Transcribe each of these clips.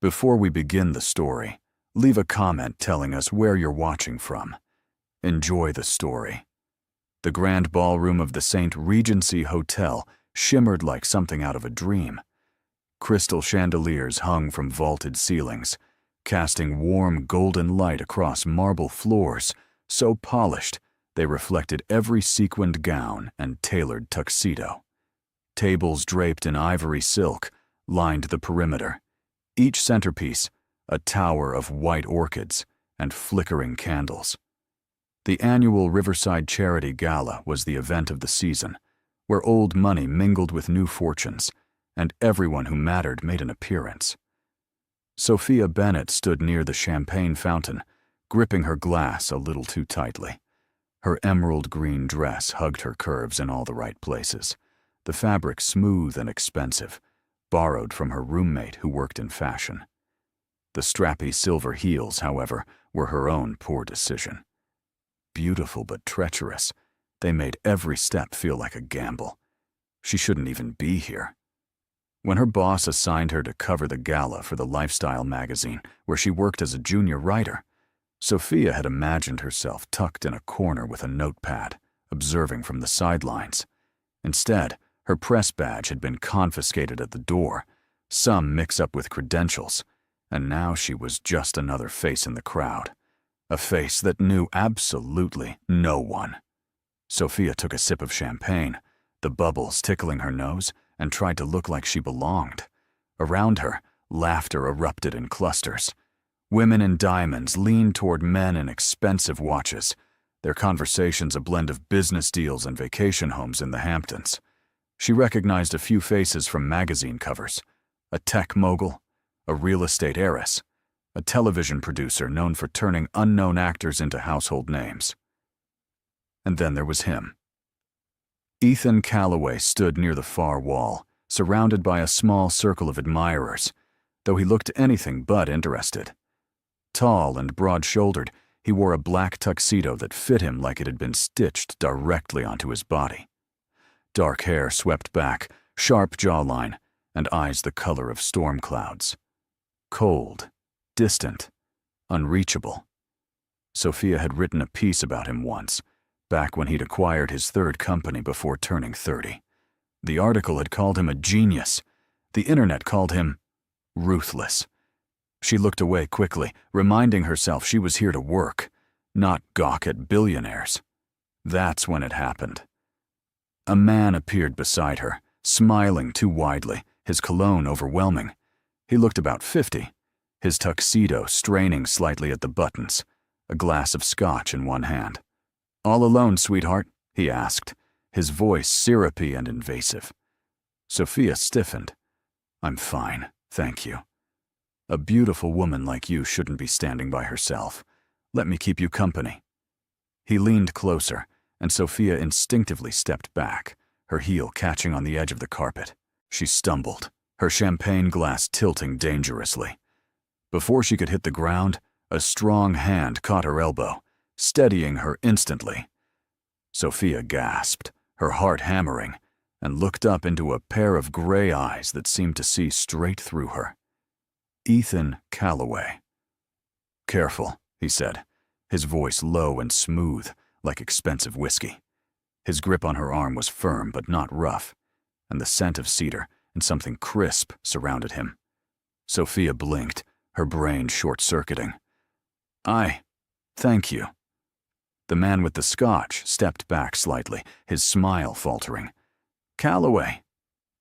Before we begin the story, leave a comment telling us where you're watching from. Enjoy the story. The grand ballroom of the St. Regency Hotel shimmered like something out of a dream. Crystal chandeliers hung from vaulted ceilings, casting warm golden light across marble floors so polished they reflected every sequined gown and tailored tuxedo. Tables draped in ivory silk lined the perimeter, each centerpiece a tower of white orchids and flickering candles. The annual Riverside Charity Gala was the event of the season, where old money mingled with new fortunes, and everyone who mattered made an appearance. Sophia Bennett stood near the champagne fountain, gripping her glass a little too tightly. Her emerald green dress hugged her curves in all the right places, the fabric smooth and expensive, borrowed from her roommate who worked in fashion. The strappy silver heels, however, were her own poor decision. Beautiful but treacherous, they made every step feel like a gamble. She shouldn't even be here. When her boss assigned her to cover the gala for the lifestyle magazine where she worked as a junior writer, Sophia had imagined herself tucked in a corner with a notepad, observing from the sidelines. Instead, her press badge had been confiscated at the door, some mix-up with credentials, and now she was just another face in the crowd. A face that knew absolutely no one. Sophia took a sip of champagne, the bubbles tickling her nose, and tried to look like she belonged. Around her, laughter erupted in clusters. Women in diamonds leaned toward men in expensive watches, their conversations a blend of business deals and vacation homes in the Hamptons. She recognized a few faces from magazine covers: a tech mogul, a real estate heiress, a television producer known for turning unknown actors into household names. And then there was him. Ethan Calloway stood near the far wall, surrounded by a small circle of admirers, though he looked anything but interested. Tall and broad-shouldered, he wore a black tuxedo that fit him like it had been stitched directly onto his body. Dark hair swept back, sharp jawline, and eyes the color of storm clouds. Cold, distant, unreachable. Sophia had written a piece about him once, back when he'd acquired his third company before turning 30. The article had called him a genius. The internet called him ruthless. She looked away quickly, reminding herself she was here to work, not gawk at billionaires. That's when it happened. A man appeared beside her, smiling too widely, his cologne overwhelming. He looked about 50. His tuxedo straining slightly at the buttons, a glass of scotch in one hand. "All alone, sweetheart?" he asked, his voice syrupy and invasive. Sophia stiffened. "I'm fine, thank you. A beautiful woman like you shouldn't be standing by herself. Let me keep you company." He leaned closer, and Sophia instinctively stepped back, her heel catching on the edge of the carpet. She stumbled, her champagne glass tilting dangerously. Before she could hit the ground, a strong hand caught her elbow, steadying her instantly. Sophia gasped, her heart hammering, and looked up into a pair of gray eyes that seemed to see straight through her. Ethan Calloway. "Careful," he said, his voice low and smooth, like expensive whiskey. His grip on her arm was firm but not rough, and the scent of cedar and something crisp surrounded him. Sophia blinked, her brain short-circuiting. Thank you." The man with the scotch stepped back slightly, his smile faltering. "Calloway.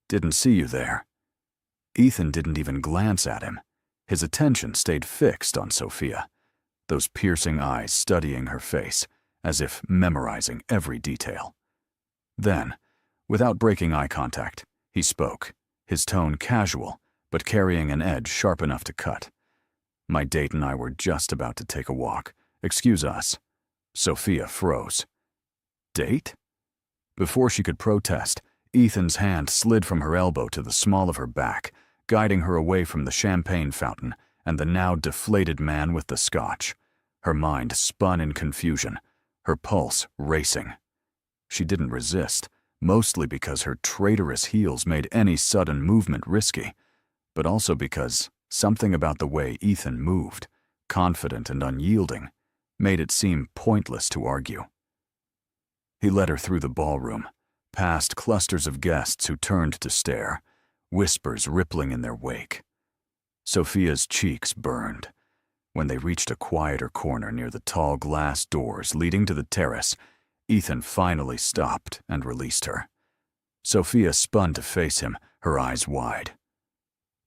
Didn't see you there." Ethan didn't even glance at him. His attention stayed fixed on Sophia, those piercing eyes studying her face, as if memorizing every detail. Then, without breaking eye contact, he spoke, his tone casual, but carrying an edge sharp enough to cut. "My date and I were just about to take a walk. Excuse us." Sophia froze. "Date?" Before she could protest, Ethan's hand slid from her elbow to the small of her back, guiding her away from the champagne fountain and the now deflated man with the scotch. Her mind spun in confusion, her pulse racing. She didn't resist, mostly because her traitorous heels made any sudden movement risky, but also because, Something about the way Ethan moved, confident and unyielding, made it seem pointless to argue. He led her through the ballroom, past clusters of guests who turned to stare, whispers rippling in their wake. Sophia's cheeks burned. When they reached a quieter corner near the tall glass doors leading to the terrace, Ethan finally stopped and released her. Sophia spun to face him, her eyes wide.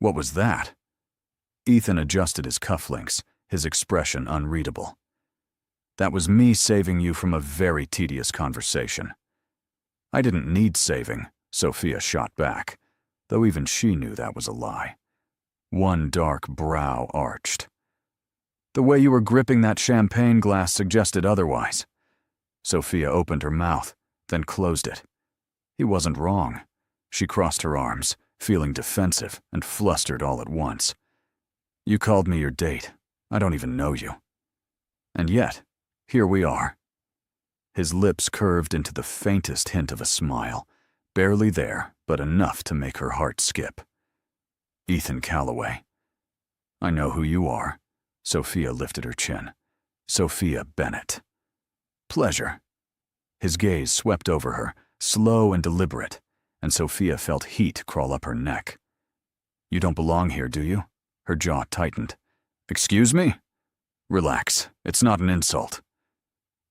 What was that? Ethan adjusted his cufflinks, his expression unreadable. That was me saving you from a very tedious conversation. I didn't need saving, Sophia shot back, though even she knew that was a lie. One dark brow arched. The way you were gripping that champagne glass suggested otherwise. Sophia opened her mouth, then closed it. He wasn't wrong. She crossed her arms, feeling defensive and flustered all at once. You called me your date. I don't even know you. And yet, here we are. His lips curved into the faintest hint of a smile, barely there, but enough to make her heart skip. Ethan Calloway. I know who you are. Sophia lifted her chin. Sophia Bennett. Pleasure. His gaze swept over her, slow and deliberate, and Sophia felt heat crawl up her neck. You don't belong here, do you? Her jaw tightened. Excuse me? Relax. It's not an insult.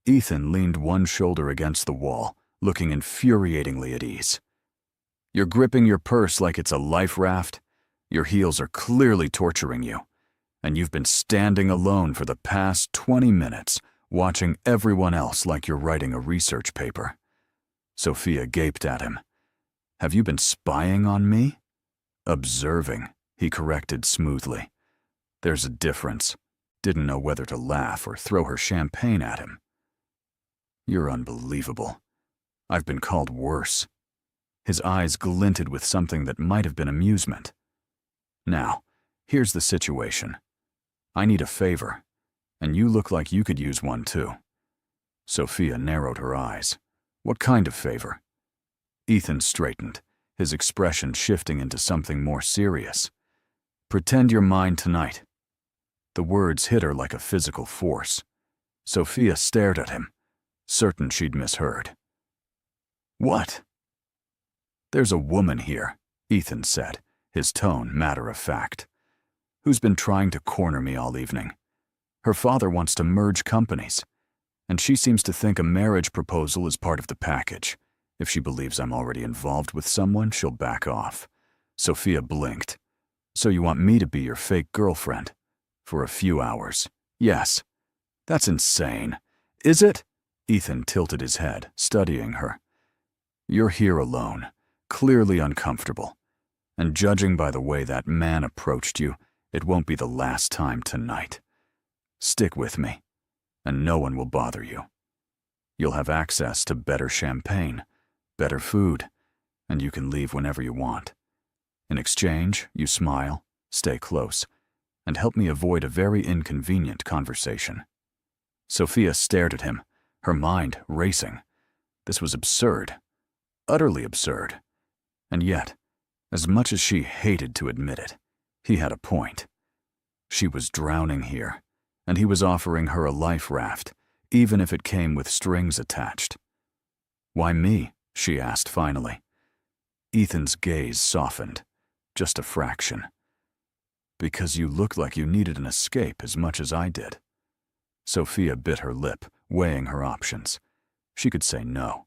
Ethan leaned one shoulder against the wall, looking infuriatingly at ease. You're gripping your purse like it's a life raft. Your heels are clearly torturing you, and you've been standing alone for the past 20 minutes, watching everyone else like you're writing a research paper. Sophia gaped at him. Have you been spying on me? Observing, he corrected smoothly. There's a difference. Didn't know whether to laugh or throw her champagne at him. You're unbelievable. I've been called worse. His eyes glinted with something that might have been amusement. Now, here's the situation. I need a favor, and you look like you could use one too. Sophia narrowed her eyes. What kind of favor? Ethan straightened, his expression shifting into something more serious. Pretend you're mine tonight. The words hit her like a physical force. Sophia stared at him, certain she'd misheard. What? There's a woman here, Ethan said, his tone matter-of-fact, who's been trying to corner me all evening. Her father wants to merge companies, and she seems to think a marriage proposal is part of the package. If she believes I'm already involved with someone, she'll back off. Sophia blinked. So you want me to be your fake girlfriend? For a few hours. Yes. That's insane. Is it? Ethan tilted his head, studying her. You're here alone, clearly uncomfortable. And judging by the way that man approached you, it won't be the last time tonight. Stick with me, and no one will bother you. You'll have access to better champagne, better food, and you can leave whenever you want. In exchange, you smile, stay close, and help me avoid a very inconvenient conversation. Sophia stared at him, her mind racing. This was absurd, utterly absurd. And yet, as much as she hated to admit it, he had a point. She was drowning here, and he was offering her a life raft, even if it came with strings attached. Why me? She asked finally. Ethan's gaze softened, just a fraction. Because you looked like you needed an escape as much as I did. Sophia bit her lip, weighing her options. She could say no,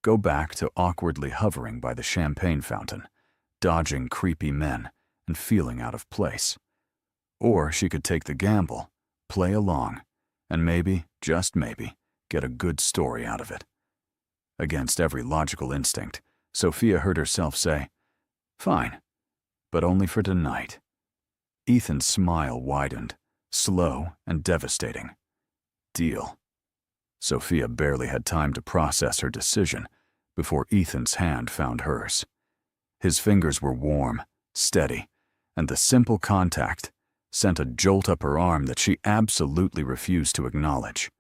go back to awkwardly hovering by the champagne fountain, dodging creepy men and feeling out of place. Or she could take the gamble, play along, and maybe, just maybe, get a good story out of it. Against every logical instinct, Sophia heard herself say, Fine, but only for tonight. Ethan's smile widened, slow and devastating. Deal. Sophia barely had time to process her decision before Ethan's hand found hers. His fingers were warm, steady, and the simple contact sent a jolt up her arm that she absolutely refused to acknowledge.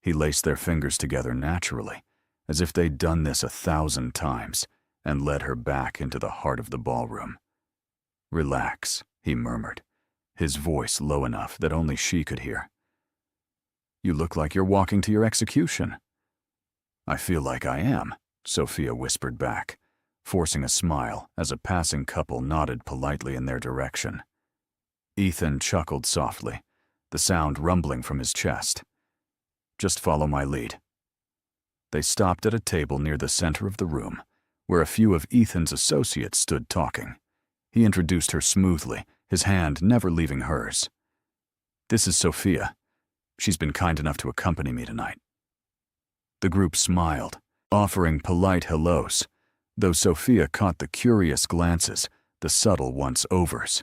He laced their fingers together naturally, as if they'd done this 1,000 times, and led her back into the heart of the ballroom. Relax, he murmured, his voice low enough that only she could hear. You look like you're walking to your execution. I feel like I am, Sophia whispered back, forcing a smile as a passing couple nodded politely in their direction. Ethan chuckled softly, the sound rumbling from his chest. Just follow my lead. They stopped at a table near the center of the room, where a few of Ethan's associates stood talking. He introduced her smoothly, his hand never leaving hers. This is Sophia. She's been kind enough to accompany me tonight. The group smiled, offering polite hellos, though Sophia caught the curious glances, the subtle once-overs.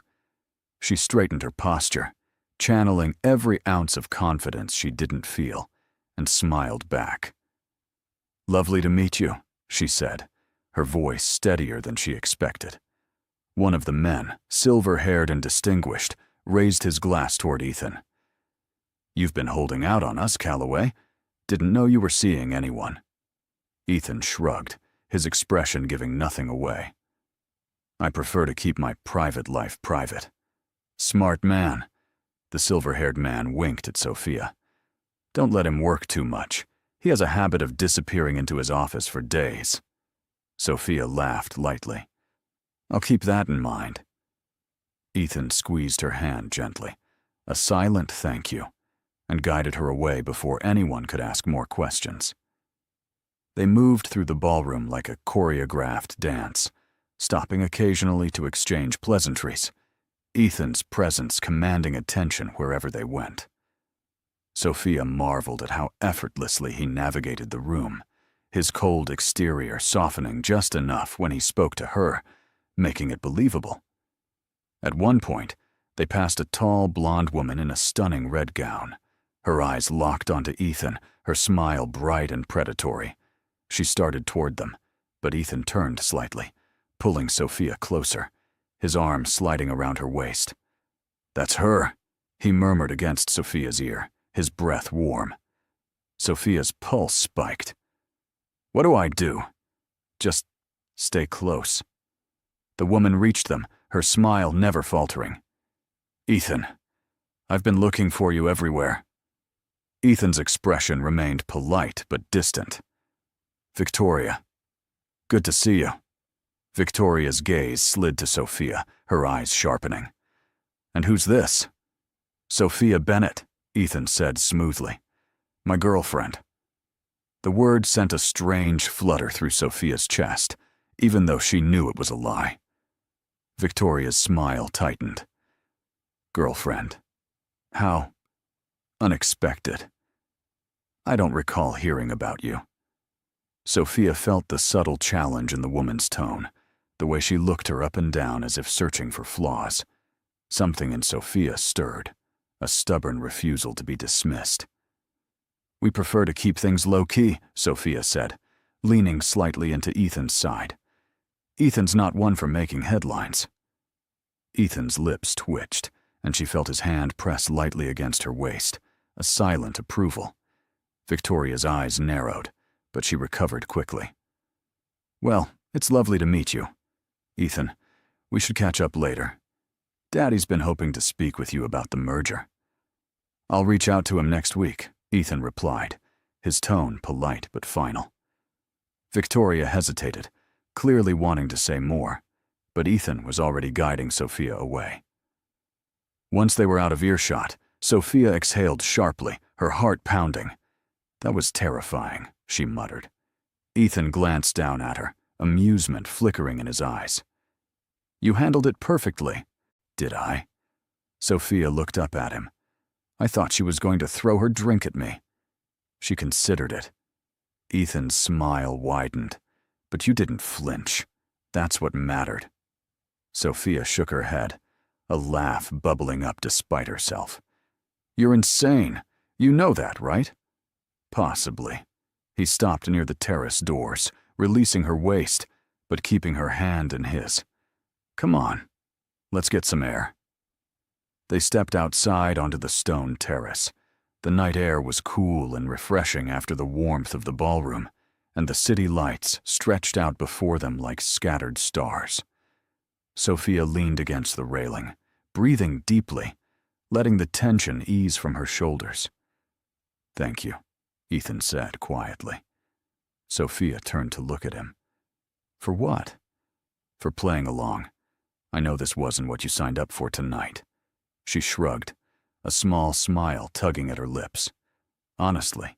She straightened her posture, channeling every ounce of confidence she didn't feel, and smiled back. Lovely to meet you, she said, her voice steadier than she expected. One of the men, silver-haired and distinguished, raised his glass toward Ethan. You've been holding out on us, Calloway. Didn't know you were seeing anyone. Ethan shrugged, his expression giving nothing away. I prefer to keep my private life private. Smart man. The silver-haired man winked at Sophia. Don't let him work too much. He has a habit of disappearing into his office for days. Sophia laughed lightly. I'll keep that in mind. Ethan squeezed her hand gently, a silent thank you, and guided her away before anyone could ask more questions. They moved through the ballroom like a choreographed dance, stopping occasionally to exchange pleasantries, Ethan's presence commanding attention wherever they went. Sophia marveled at how effortlessly he navigated the room, his cold exterior softening just enough when he spoke to her, making it believable. At one point, they passed a tall, blonde woman in a stunning red gown. Her eyes locked onto Ethan, her smile bright and predatory. She started toward them, but Ethan turned slightly, pulling Sophia closer, his arm sliding around her waist. That's her, he murmured against Sophia's ear, his breath warm. Sophia's pulse spiked. What do I do? Just stay close. The woman reached them, her smile never faltering. Ethan, I've been looking for you everywhere. Ethan's expression remained polite but distant. Victoria. Good to see you. Victoria's gaze slid to Sophia, her eyes sharpening. And who's this? Sophia Bennett, Ethan said smoothly. My girlfriend. The word sent a strange flutter through Sophia's chest, even though she knew it was a lie. Victoria's smile tightened. Girlfriend. How unexpected. I don't recall hearing about you. Sophia felt the subtle challenge in the woman's tone, the way she looked her up and down as if searching for flaws. Something in Sophia stirred, a stubborn refusal to be dismissed. We prefer to keep things low-key, Sophia said, leaning slightly into Ethan's side. Ethan's not one for making headlines. Ethan's lips twitched, and she felt his hand press lightly against her waist, a silent approval. Victoria's eyes narrowed, but she recovered quickly. Well, it's lovely to meet you. Ethan, we should catch up later. Daddy's been hoping to speak with you about the merger. I'll reach out to him next week, Ethan replied, his tone polite but final. Victoria hesitated, clearly wanting to say more, but Ethan was already guiding Sophia away. Once they were out of earshot, Sophia exhaled sharply, her heart pounding. That was terrifying, she muttered. Ethan glanced down at her, amusement flickering in his eyes. You handled it perfectly. Did I? Sophia looked up at him. I thought she was going to throw her drink at me. She considered it. Ethan's smile widened. But you didn't flinch. That's what mattered. Sophia shook her head, a laugh bubbling up despite herself. You're insane. You know that, right? Possibly. He stopped near the terrace doors, releasing her waist, but keeping her hand in his. Come on. Let's get some air. They stepped outside onto the stone terrace. The night air was cool and refreshing after the warmth of the ballroom, and the city lights stretched out before them like scattered stars. Sophia leaned against the railing, breathing deeply, letting the tension ease from her shoulders. "Thank you," Ethan said quietly. Sophia turned to look at him. "For what?" "For playing along. I know this wasn't what you signed up for tonight." She shrugged, a small smile tugging at her lips. "Honestly,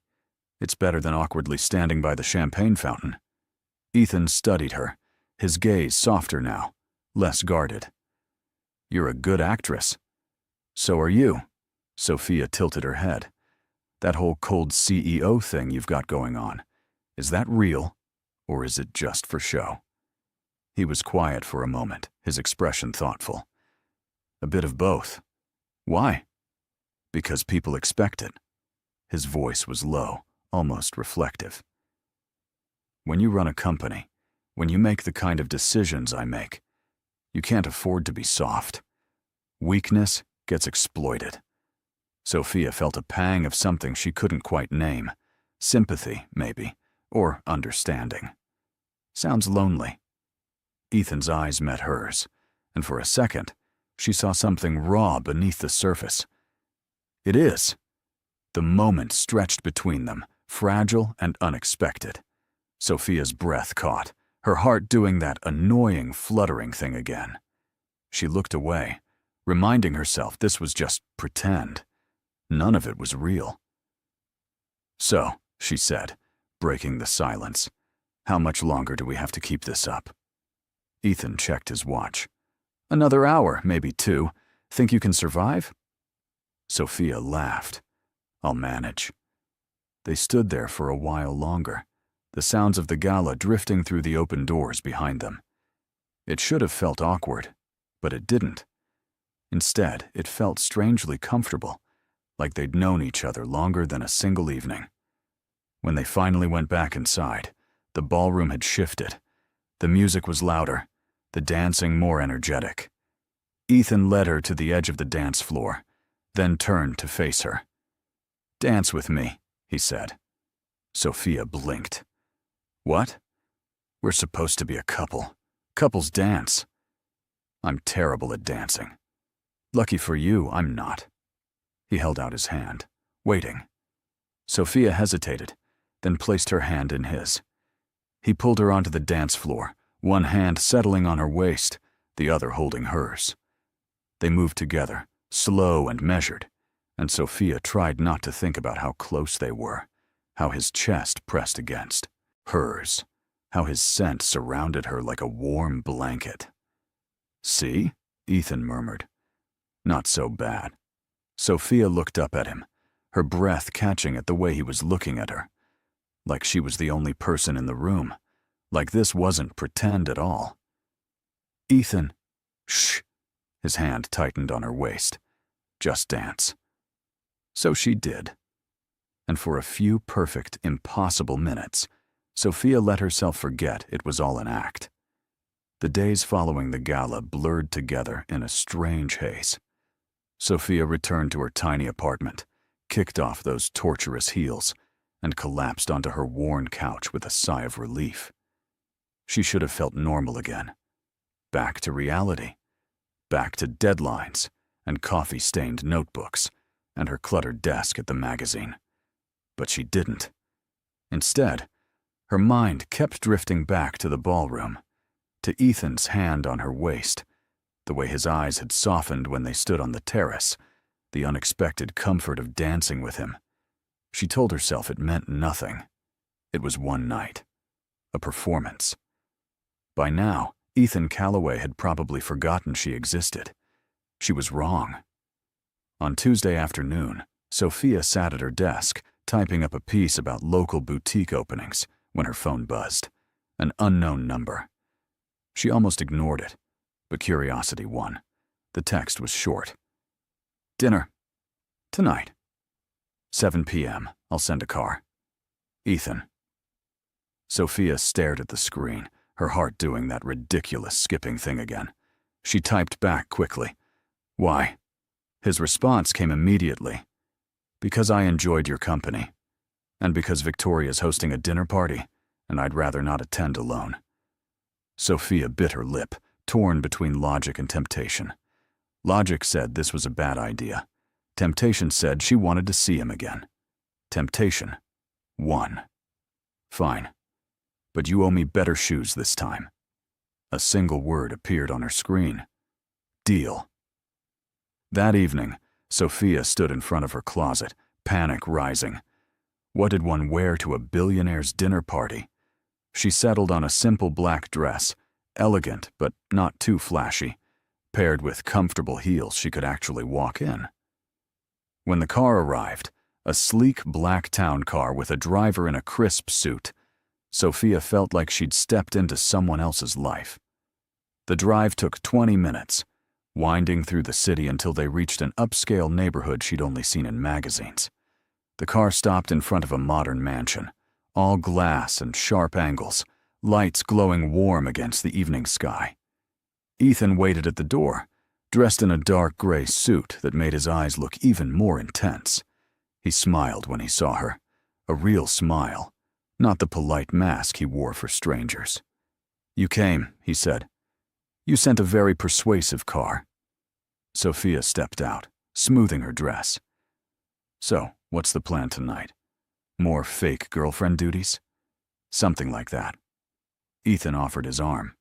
it's better than awkwardly standing by the champagne fountain." Ethan studied her, his gaze softer now, less guarded. "You're a good actress." "So are you." Sophia tilted her head. "That whole cold CEO thing you've got going on, is that real, or is it just for show?" He was quiet for a moment, his expression thoughtful. "A bit of both." "Why?" "Because people expect it." His voice was low, almost reflective. "When you run a company, when you make the kind of decisions I make, you can't afford to be soft. Weakness gets exploited." Sophia felt a pang of something she couldn't quite name. Sympathy, maybe, or understanding. "Sounds lonely." Ethan's eyes met hers, and for a second, she saw something raw beneath the surface. "It is." The moment stretched between them, fragile and unexpected. Sophia's breath caught, her heart doing that annoying, fluttering thing again. She looked away, reminding herself this was just pretend. None of it was real. "So," she said, breaking the silence, "how much longer do we have to keep this up?" Ethan checked his watch. "Another hour, maybe 2. Think you can survive?" Sophia laughed. "I'll manage." They stood there for a while longer, the sounds of the gala drifting through the open doors behind them. It should have felt awkward, but it didn't. Instead, it felt strangely comfortable, like they'd known each other longer than a single evening. When they finally went back inside, the ballroom had shifted. The music was louder, the dancing more energetic. Ethan led her to the edge of the dance floor, then turned to face her. "Dance with me," he said. Sophia blinked. "What?" "We're supposed to be a couple. Couples dance." "I'm terrible at dancing." "Lucky for you, I'm not." He held out his hand, waiting. Sophia hesitated, then placed her hand in his. He pulled her onto the dance floor, one hand settling on her waist, the other holding hers. They moved together, slow and measured, and Sophia tried not to think about how close they were, how his chest pressed against hers, how his scent surrounded her like a warm blanket. "See?" Ethan murmured. "Not so bad." Sophia looked up at him, her breath catching at the way he was looking at her. Like she was the only person in the room, like this wasn't pretend at all. "Ethan." "Shh." His hand tightened on her waist. "Just dance." So she did. And for a few perfect, impossible minutes, Sophia let herself forget it was all an act. The days following the gala blurred together in a strange haze. Sophia returned to her tiny apartment, kicked off those torturous heels, and collapsed onto her worn couch with a sigh of relief. She should have felt normal again. Back to reality. Back to deadlines and coffee-stained notebooks and her cluttered desk at the magazine. But she didn't. Instead, her mind kept drifting back to the ballroom, to Ethan's hand on her waist, the way his eyes had softened when they stood on the terrace, the unexpected comfort of dancing with him. She told herself it meant nothing. It was one night. A performance. By now, Ethan Calloway had probably forgotten she existed. She was wrong. On Tuesday afternoon, Sophia sat at her desk, typing up a piece about local boutique openings, when her phone buzzed. An unknown number. She almost ignored it, but curiosity won. The text was short. "Dinner. Tonight. 7 p.m. I'll send a car. Ethan." Sophia stared at the screen, her heart doing that ridiculous skipping thing again. She typed back quickly. "Why?" His response came immediately. "Because I enjoyed your company. And because Victoria's hosting a dinner party, and I'd rather not attend alone." Sophia bit her lip, torn between logic and temptation. Logic said this was a bad idea. Temptation said she wanted to see him again. Temptation won. Fine. But you owe me better shoes this time. A single word appeared on her screen. Deal. That evening, Sophia stood in front of her closet, panic rising. What did one wear to a billionaire's dinner party? She settled on a simple black dress, elegant but not too flashy, paired with comfortable heels she could actually walk in. When the car arrived, a sleek black town car with a driver in a crisp suit, Sophia felt like she'd stepped into someone else's life. The drive took 20 minutes, winding through the city until they reached an upscale neighborhood she'd only seen in magazines. The car stopped in front of a modern mansion, all glass and sharp angles, lights glowing warm against the evening sky. Ethan waited at the door, dressed in a dark gray suit that made his eyes look even more intense. He smiled when he saw her, a real smile, not the polite mask he wore for strangers. "You came," he said. "You sent a very persuasive car." Sophia stepped out, smoothing her dress. "So, what's the plan tonight? More fake girlfriend duties?" "Something like that." Ethan offered his arm.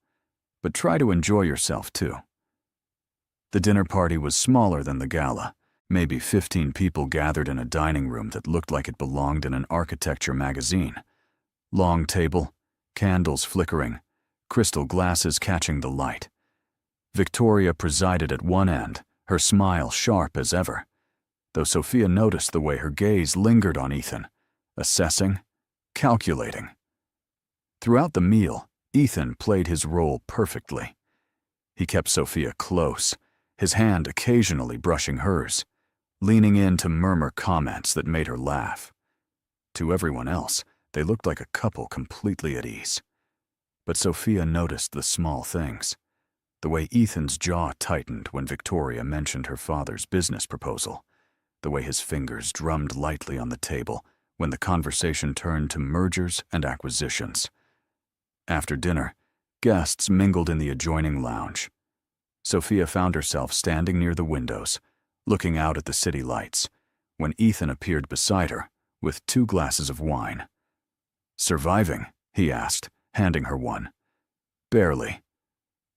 "But try to enjoy yourself, too." The dinner party was smaller than the gala, maybe 15 people gathered in a dining room that looked like it belonged in an architecture magazine. Long table, candles flickering, crystal glasses catching the light. Victoria presided at one end, her smile sharp as ever, though Sophia noticed the way her gaze lingered on Ethan, assessing, calculating. Throughout the meal, Ethan played his role perfectly. He kept Sophia close, his hand occasionally brushing hers, leaning in to murmur comments that made her laugh. To everyone else, they looked like a couple completely at ease. But Sophia noticed the small things. The way Ethan's jaw tightened when Victoria mentioned her father's business proposal. The way his fingers drummed lightly on the table when the conversation turned to mergers and acquisitions. After dinner, guests mingled in the adjoining lounge. Sophia found herself standing near the windows, looking out at the city lights, when Ethan appeared beside her with 2 glasses of wine. "Surviving?" he asked, handing her one. "Barely."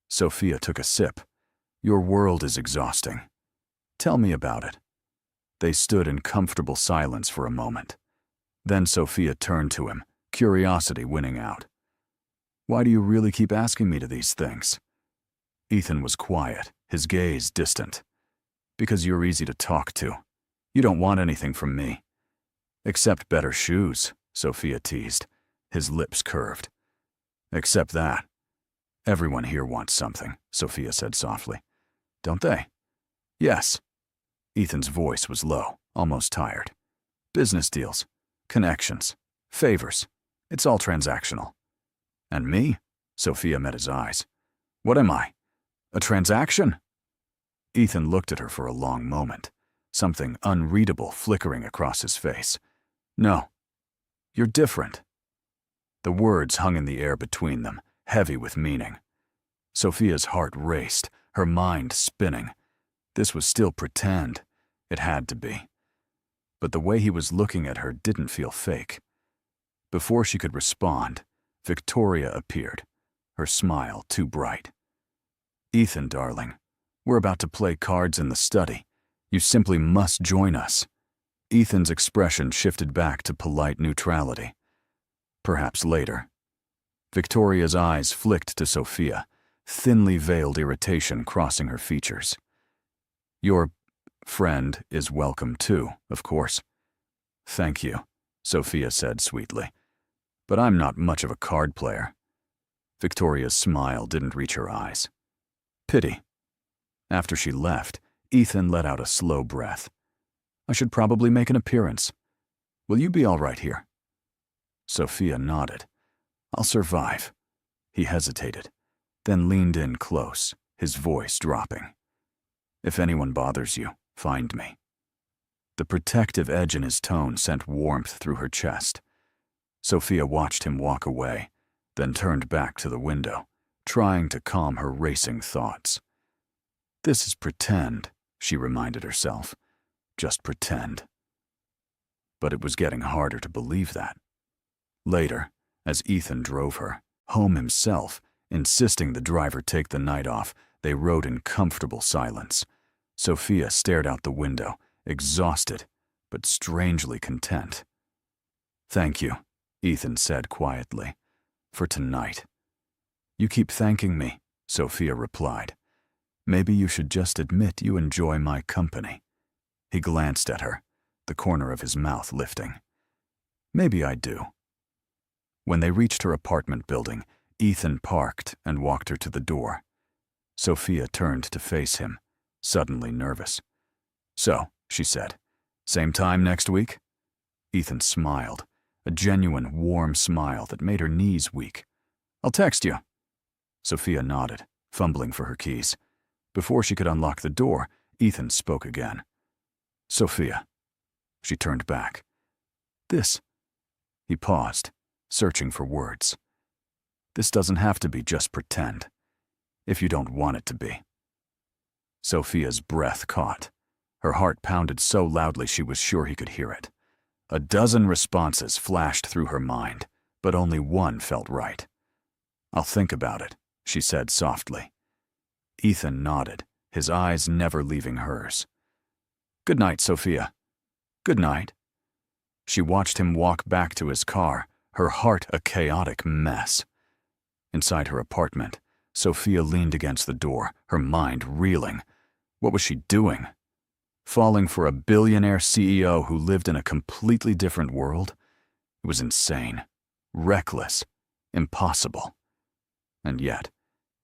Sophia took a sip. "Your world is exhausting. Tell me about it." They stood in comfortable silence for a moment. Then Sophia turned to him, curiosity winning out. "Why do you really keep asking me to these things?" Ethan was quiet, his gaze distant. "Because you're easy to talk to. You don't want anything from me." "Except better shoes," Sophia teased, his lips curved. "Except that. Everyone here wants something," Sophia said softly. "Don't they?" "Yes." Ethan's voice was low, almost tired. "Business deals, connections, favors. It's all transactional." "And me?" Sophia met his eyes. "What am I? A transaction?" Ethan looked at her for a long moment, something unreadable flickering across his face. "No. You're different." The words hung in the air between them, heavy with meaning. Sophia's heart raced, her mind spinning. This was still pretend. It had to be. But the way he was looking at her didn't feel fake. Before she could respond, Victoria appeared, her smile too bright. "Ethan, darling, we're about to play cards in the study. You simply must join us." Ethan's expression shifted back to polite neutrality. "Perhaps later." Victoria's eyes flicked to Sophia, thinly veiled irritation crossing her features. "Your friend is welcome too, of course." "Thank you," Sophia said sweetly. "But I'm not much of a card player." Victoria's smile didn't reach her eyes. "Pity." After she left, Ethan let out a slow breath. "I should probably make an appearance. Will you be all right here?" Sophia nodded. "I'll survive." He hesitated, then leaned in close, his voice dropping. "If anyone bothers you, find me." The protective edge in his tone sent warmth through her chest. Sophia watched him walk away, then turned back to the window, trying to calm her racing thoughts. This is pretend, she reminded herself. Just pretend. But it was getting harder to believe that. Later, as Ethan drove her, home himself, insisting the driver take the night off, they rode in comfortable silence. Sophia stared out the window, exhausted, but strangely content. "Thank you," Ethan said quietly, "for tonight." "You keep thanking me," Sophia replied. "Maybe you should just admit you enjoy my company." He glanced at her, the corner of his mouth lifting. "Maybe I do." When they reached her apartment building, Ethan parked and walked her to the door. Sophia turned to face him, suddenly nervous. "So," she said, "same time next week?" Ethan smiled, a genuine warm smile that made her knees weak. "I'll text you." Sophia nodded, fumbling for her keys. Before she could unlock the door, Ethan spoke again. "Sophia." She turned back. "This." He paused, searching for words. "This doesn't have to be just pretend, if you don't want it to be." Sophia's breath caught. Her heart pounded so loudly she was sure he could hear it. A dozen responses flashed through her mind, but only one felt right. "I'll think about it," she said softly. Ethan nodded, his eyes never leaving hers. "Good night, Sophia." "Good night." She watched him walk back to his car, her heart a chaotic mess. Inside her apartment, Sophia leaned against the door, her mind reeling. What was she doing? Falling for a billionaire CEO who lived in a completely different world? It was insane, reckless, impossible. And yet,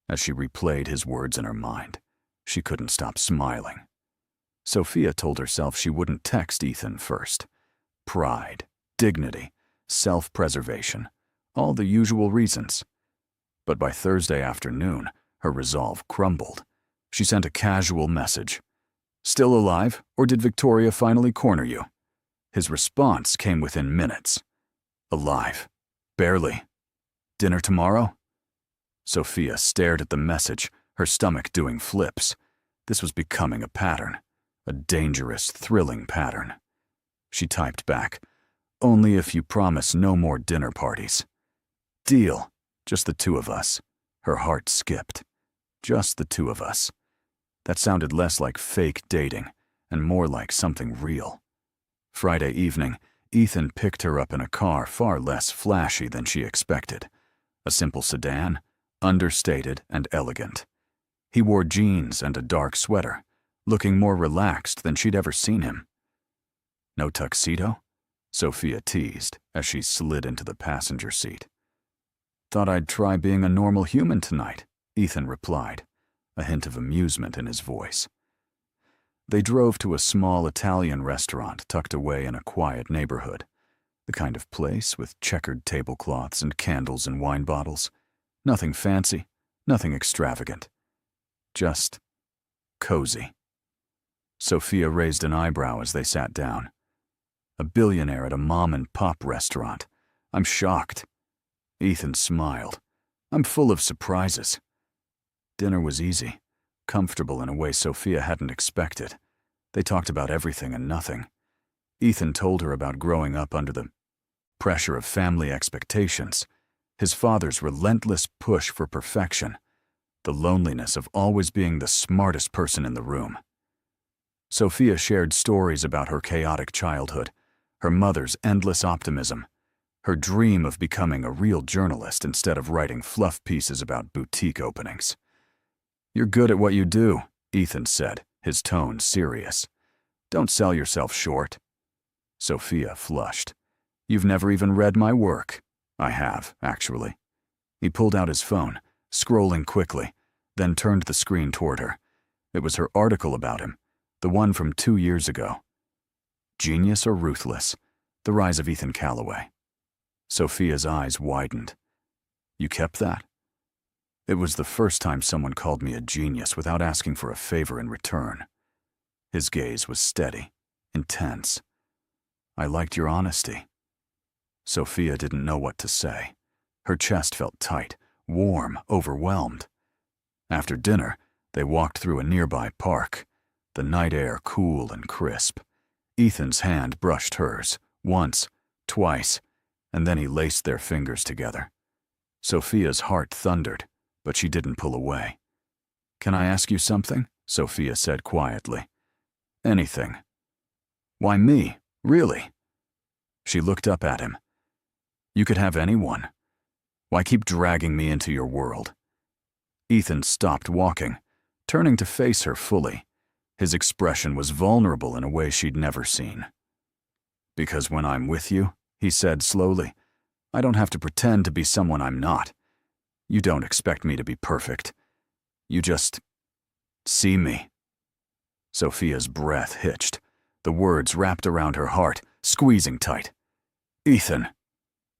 as she replayed his words in her mind, she couldn't stop smiling. Sophia told herself she wouldn't text Ethan first. Pride, dignity, self-preservation, all the usual reasons. But by Thursday afternoon, her resolve crumbled. She sent a casual message. "Still alive, or did Victoria finally corner you?" His response came within minutes. "Alive. Barely. Dinner tomorrow?" Sophia stared at the message, her stomach doing flips. This was becoming a pattern, a dangerous, thrilling pattern. She typed back, "Only if you promise no more dinner parties." Deal. Just the two of us. Her heart skipped. Just the two of us. That sounded less like fake dating and more like something real. Friday evening, Ethan picked her up in a car far less flashy than she expected. A simple sedan, understated and elegant. He wore jeans and a dark sweater, looking more relaxed than she'd ever seen him. "No tuxedo?" Sophia teased as she slid into the passenger seat. "Thought I'd try being a normal human tonight," Ethan replied, a hint of amusement in his voice. They drove to a small Italian restaurant tucked away in a quiet neighborhood, the kind of place with checkered tablecloths and candles and wine bottles. Nothing fancy, nothing extravagant. Just cozy. Sophia raised an eyebrow as they sat down. "A billionaire at a mom-and-pop restaurant. I'm shocked." Ethan smiled. "I'm full of surprises." Dinner was easy, comfortable in a way Sophia hadn't expected. They talked about everything and nothing. Ethan told her about growing up under the pressure of family expectations, his father's relentless push for perfection, the loneliness of always being the smartest person in the room. Sophia shared stories about her chaotic childhood, her mother's endless optimism, her dream of becoming a real journalist instead of writing fluff pieces about boutique openings. "You're good at what you do," Ethan said, his tone serious. "Don't sell yourself short." Sophia flushed. "You've never even read my work." "I have, actually." He pulled out his phone, scrolling quickly, then turned the screen toward her. It was her article about him, the one from 2 years ago. Genius or Ruthless? The Rise of Ethan Calloway. Sophia's eyes widened. "You kept that?" It was the first time someone called me a genius without asking for a favor in return. His gaze was steady, intense. "I liked your honesty." Sophia didn't know what to say. Her chest felt tight, warm, overwhelmed. After dinner, They walked through a nearby park, the night air cool and crisp. Ethan's hand brushed hers, once, twice, and then he laced their fingers together. Sophia's heart thundered, but she didn't pull away. "Can I ask you something?" Sophia said quietly. "Anything." "Why me? Really?" She looked up at him. "You could have anyone. Why keep dragging me into your world?" Ethan stopped walking, turning to face her fully. His expression was vulnerable in a way she'd never seen. "Because when I'm with you," he said slowly, "I don't have to pretend to be someone I'm not. You don't expect me to be perfect. You just see me." Sophia's breath hitched. The words wrapped around her heart, squeezing tight. "Ethan."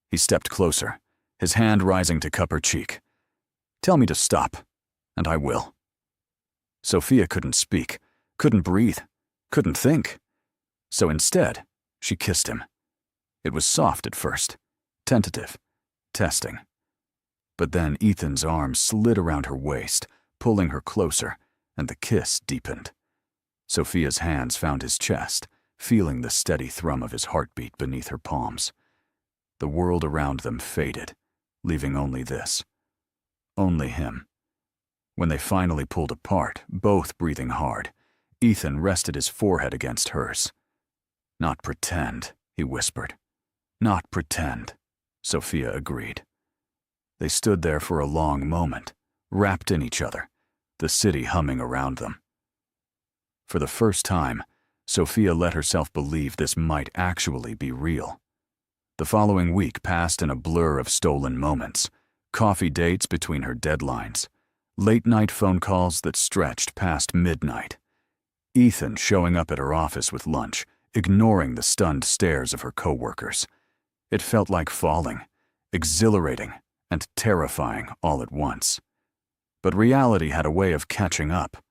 He stepped closer, his hand rising to cup her cheek. "Tell me to stop, and I will." Sophia couldn't speak, couldn't breathe, couldn't think. So instead, she kissed him. It was soft at first, tentative, testing. But then Ethan's arm slid around her waist, pulling her closer, and the kiss deepened. Sophia's hands found his chest, feeling the steady thrum of his heartbeat beneath her palms. The world around them faded, leaving only this. Only him. When they finally pulled apart, both breathing hard, Ethan rested his forehead against hers. "Not pretend," he whispered. "Not pretend," Sophia agreed. They stood there for a long moment, wrapped in each other, the city humming around them. For the first time, Sophia let herself believe this might actually be real. The following week passed in a blur of stolen moments, coffee dates between her deadlines, late-night phone calls that stretched past midnight, Ethan showing up at her office with lunch, ignoring the stunned stares of her coworkers. It felt like falling, exhilarating, and terrifying all at once. But reality had a way of catching up.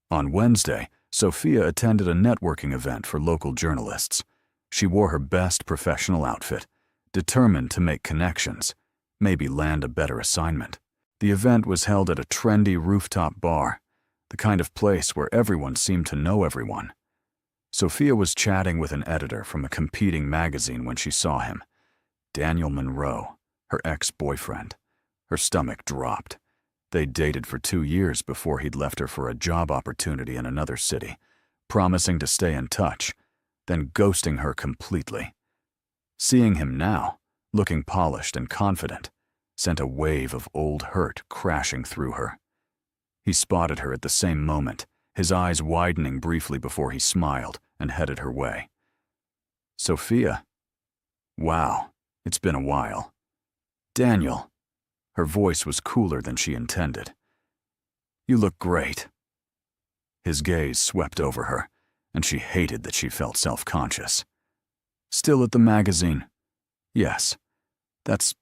On Wednesday, Sophia attended a networking event for local journalists. She wore her best professional outfit, determined to make connections, maybe land a better assignment. The event was held at a trendy rooftop bar, the kind of place where everyone seemed to know everyone. Sophia was chatting with an editor from a competing magazine when she saw him. Daniel Monroe, her ex-boyfriend. Her stomach dropped. They'd dated for 2 years before he'd left her for a job opportunity in another city, promising to stay in touch, then ghosting her completely. Seeing him now, looking polished and confident, sent a wave of old hurt crashing through her. He spotted her at the same moment, his eyes widening briefly before he smiled and headed her way. "Sophia." "Wow, it's been a while." "Daniel." Her voice was cooler than she intended. "You look great." His gaze swept over her, and she hated that she felt self-conscious. "Still at the magazine?" "Yes." "That's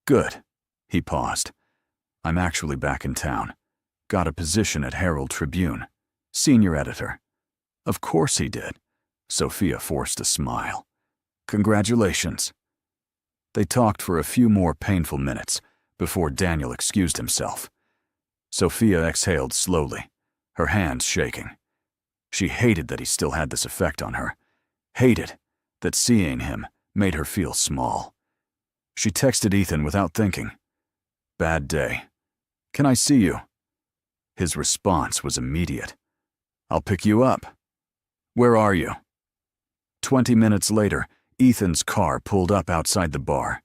good." He paused. "I'm actually back in town. Got a position at Herald Tribune. Senior editor." Of course he did. Sophia forced a smile. "Congratulations." They talked for a few more painful minutes before Daniel excused himself. Sophia exhaled slowly, her hands shaking. She hated that he still had this effect on her. Hated that seeing him made her feel small. She texted Ethan without thinking. "Bad day. Can I see you?" His response was immediate. "I'll pick you up." "Where are you?" 20 minutes later, Ethan's car pulled up outside the bar.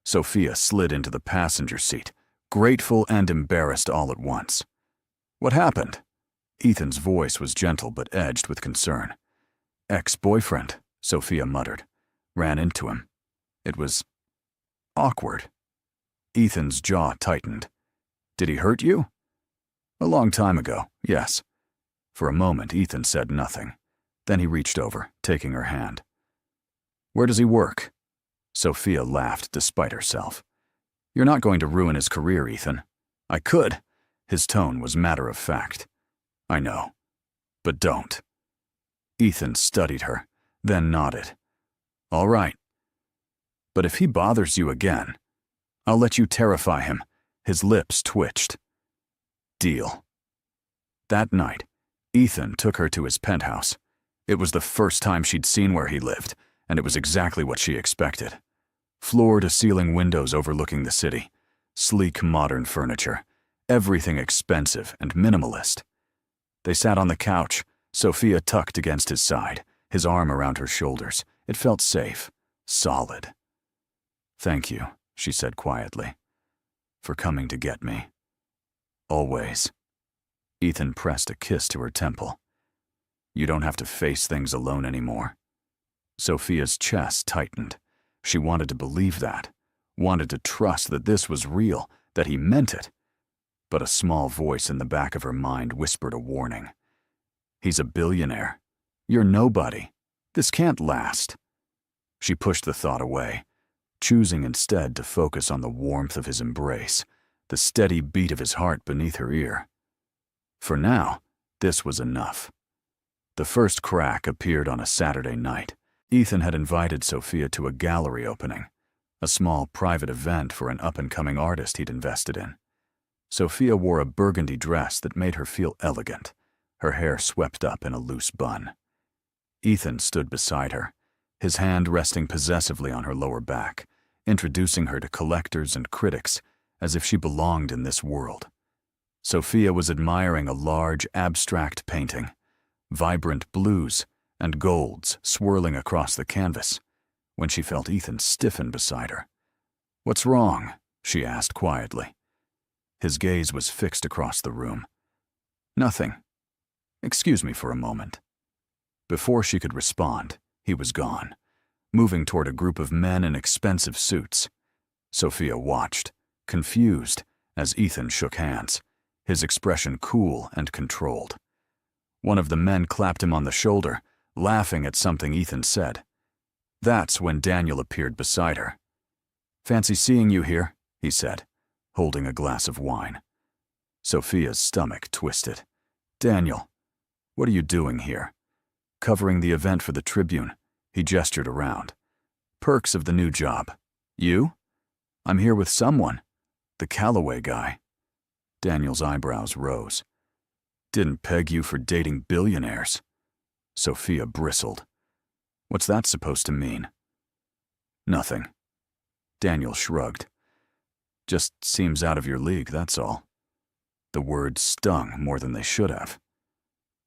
Sophia slid into the passenger seat, grateful and embarrassed all at once. "What happened?" Ethan's voice was gentle but edged with concern. "Ex-boyfriend," Sophia muttered. "Ran into him. It was awkward." Ethan's jaw tightened. "Did he hurt you?" "A long time ago, yes." For a moment, Ethan said nothing. Then he reached over, taking her hand. "Where does he work?" Sophia laughed despite herself. "You're not going to ruin his career, Ethan." "I could." His tone was matter of fact. "I know. But don't." Ethan studied her, then nodded. "All right. But if he bothers you again, I'll let you terrify him." His lips twitched. "Deal." That night, Ethan took her to his penthouse. It was the first time she'd seen where he lived, and it was exactly what she expected. Floor-to-ceiling windows overlooking the city, sleek modern furniture, everything expensive and minimalist. They sat on the couch, Sophia tucked against his side, his arm around her shoulders. It felt safe, solid. "Thank you," she said quietly, "for coming to get me. Always." Ethan pressed a kiss to her temple. "You don't have to face things alone anymore." Sophia's chest tightened. She wanted to believe that, wanted to trust that this was real, that he meant it. But a small voice in the back of her mind whispered a warning. "He's a billionaire. You're nobody. This can't last." She pushed the thought away, choosing instead to focus on the warmth of his embrace, the steady beat of his heart beneath her ear. For now, this was enough. The first crack appeared on a Saturday night. Ethan had invited Sophia to a gallery opening, a small private event for an up-and-coming artist he'd invested in. Sophia wore a burgundy dress that made her feel elegant, her hair swept up in a loose bun. Ethan stood beside her, his hand resting possessively on her lower back, introducing her to collectors and critics as if she belonged in this world. Sophia was admiring a large, abstract painting, vibrant blues and golds swirling across the canvas, when she felt Ethan stiffen beside her. "What's wrong?" she asked quietly. His gaze was fixed across the room. "Nothing. Excuse me for a moment." Before she could respond, he was gone, moving toward a group of men in expensive suits. Sophia watched, confused, as Ethan shook hands, his expression cool and controlled. One of the men clapped him on the shoulder, laughing at something Ethan said. That's when Daniel appeared beside her. "Fancy seeing you here," he said, holding a glass of wine. Sophia's stomach twisted. "Daniel, what are you doing here?" "Covering the event for the Tribune," he gestured around. "Perks of the new job. You?" "I'm here with someone. The Calloway guy." Daniel's eyebrows rose. "Didn't peg you for dating billionaires." Sophia bristled. "What's that supposed to mean?" "Nothing." Daniel shrugged. "Just seems out of your league, that's all." The words stung more than they should have.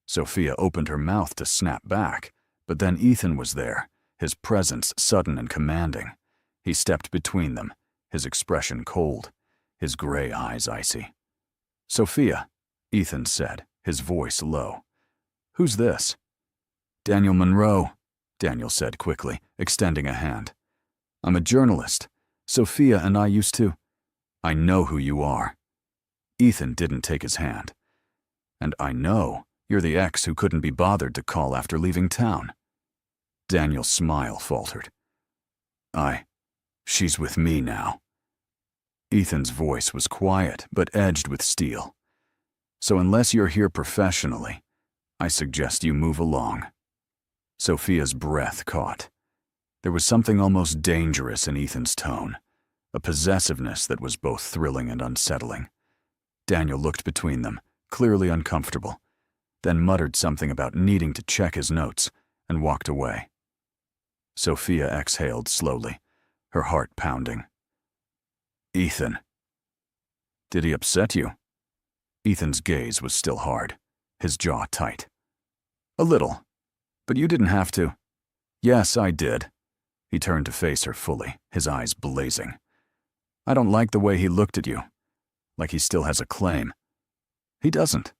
Sophia opened her mouth to snap back, but then Ethan was there, his presence sudden and commanding. He stepped between them, his expression cold, his gray eyes icy. "Sophia," Ethan said, his voice low. "Who's this?" "Daniel Monroe," Daniel said quickly, extending a hand. "I'm a journalist. Sophia and I used to—" "I know who you are." Ethan didn't take his hand. "And I know you're the ex who couldn't be bothered to call after leaving town." Daniel's smile faltered. She's with me now." Ethan's voice was quiet but edged with steel. "So unless you're here professionally, I suggest you move along." Sophia's breath caught. There was something almost dangerous in Ethan's tone, a possessiveness that was both thrilling and unsettling. Daniel looked between them, clearly uncomfortable, then muttered something about needing to check his notes, and walked away. Sophia exhaled slowly, her heart pounding. "Ethan." "Did he upset you?" Ethan's gaze was still hard, his jaw tight. "A little. But you didn't have to." "Yes, I did." He turned to face her fully, his eyes blazing. "I don't like the way he looked at you, like he still has a claim." "He doesn't."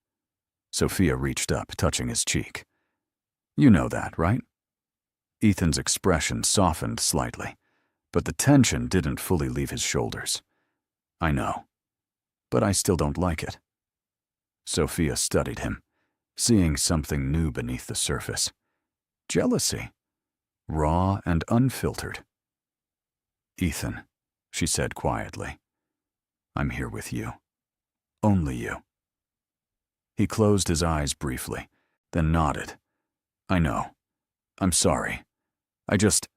Sophia reached up, touching his cheek. "You know that, right?" Ethan's expression softened slightly, but the tension didn't fully leave his shoulders. "I know, but I still don't like it." Sophia studied him, seeing something new beneath the surface. Jealousy, raw and unfiltered. "Ethan," she said quietly, "I'm here with you. Only you." He closed his eyes briefly, then nodded. "I know. I'm sorry. I just—"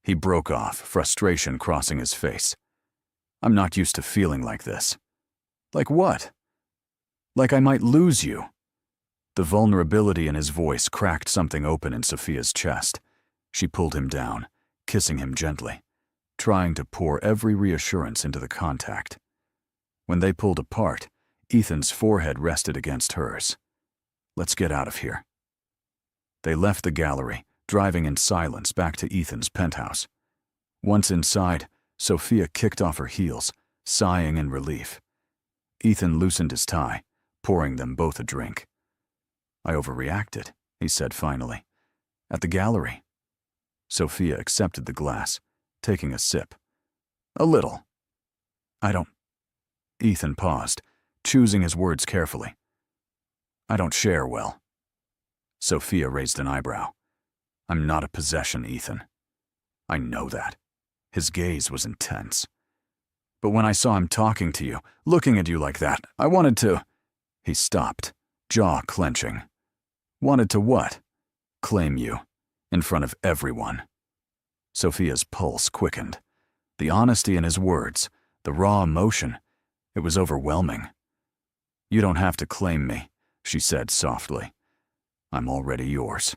He broke off, frustration crossing his face. "I'm not used to feeling like this." "Like what?" Like I might lose you." The vulnerability in his voice cracked something open in Sophia's chest. She pulled him down, kissing him gently, trying to pour every reassurance into the contact. When they pulled apart, Ethan's forehead rested against hers. "Let's get out of here." They left the gallery, driving in silence back to Ethan's penthouse. Once inside, Sophia kicked off her heels, sighing in relief. Ethan loosened his tie, pouring them both a drink. "I overreacted," he said finally. "At the gallery." Sophia accepted the glass, taking a sip. "A little." "I don't—" Ethan paused, choosing his words carefully. "I don't share well." Sophia raised an eyebrow. "I'm not a possession, Ethan." "I know that." His gaze was intense. "But when I saw him talking to you, looking at you like that, I wanted to—" He stopped, jaw clenching. "Wanted to what?" "Claim you. In front of everyone." Sophia's pulse quickened. The honesty in his words, the raw emotion, it was overwhelming. "You don't have to claim me," she said softly. "I'm already yours."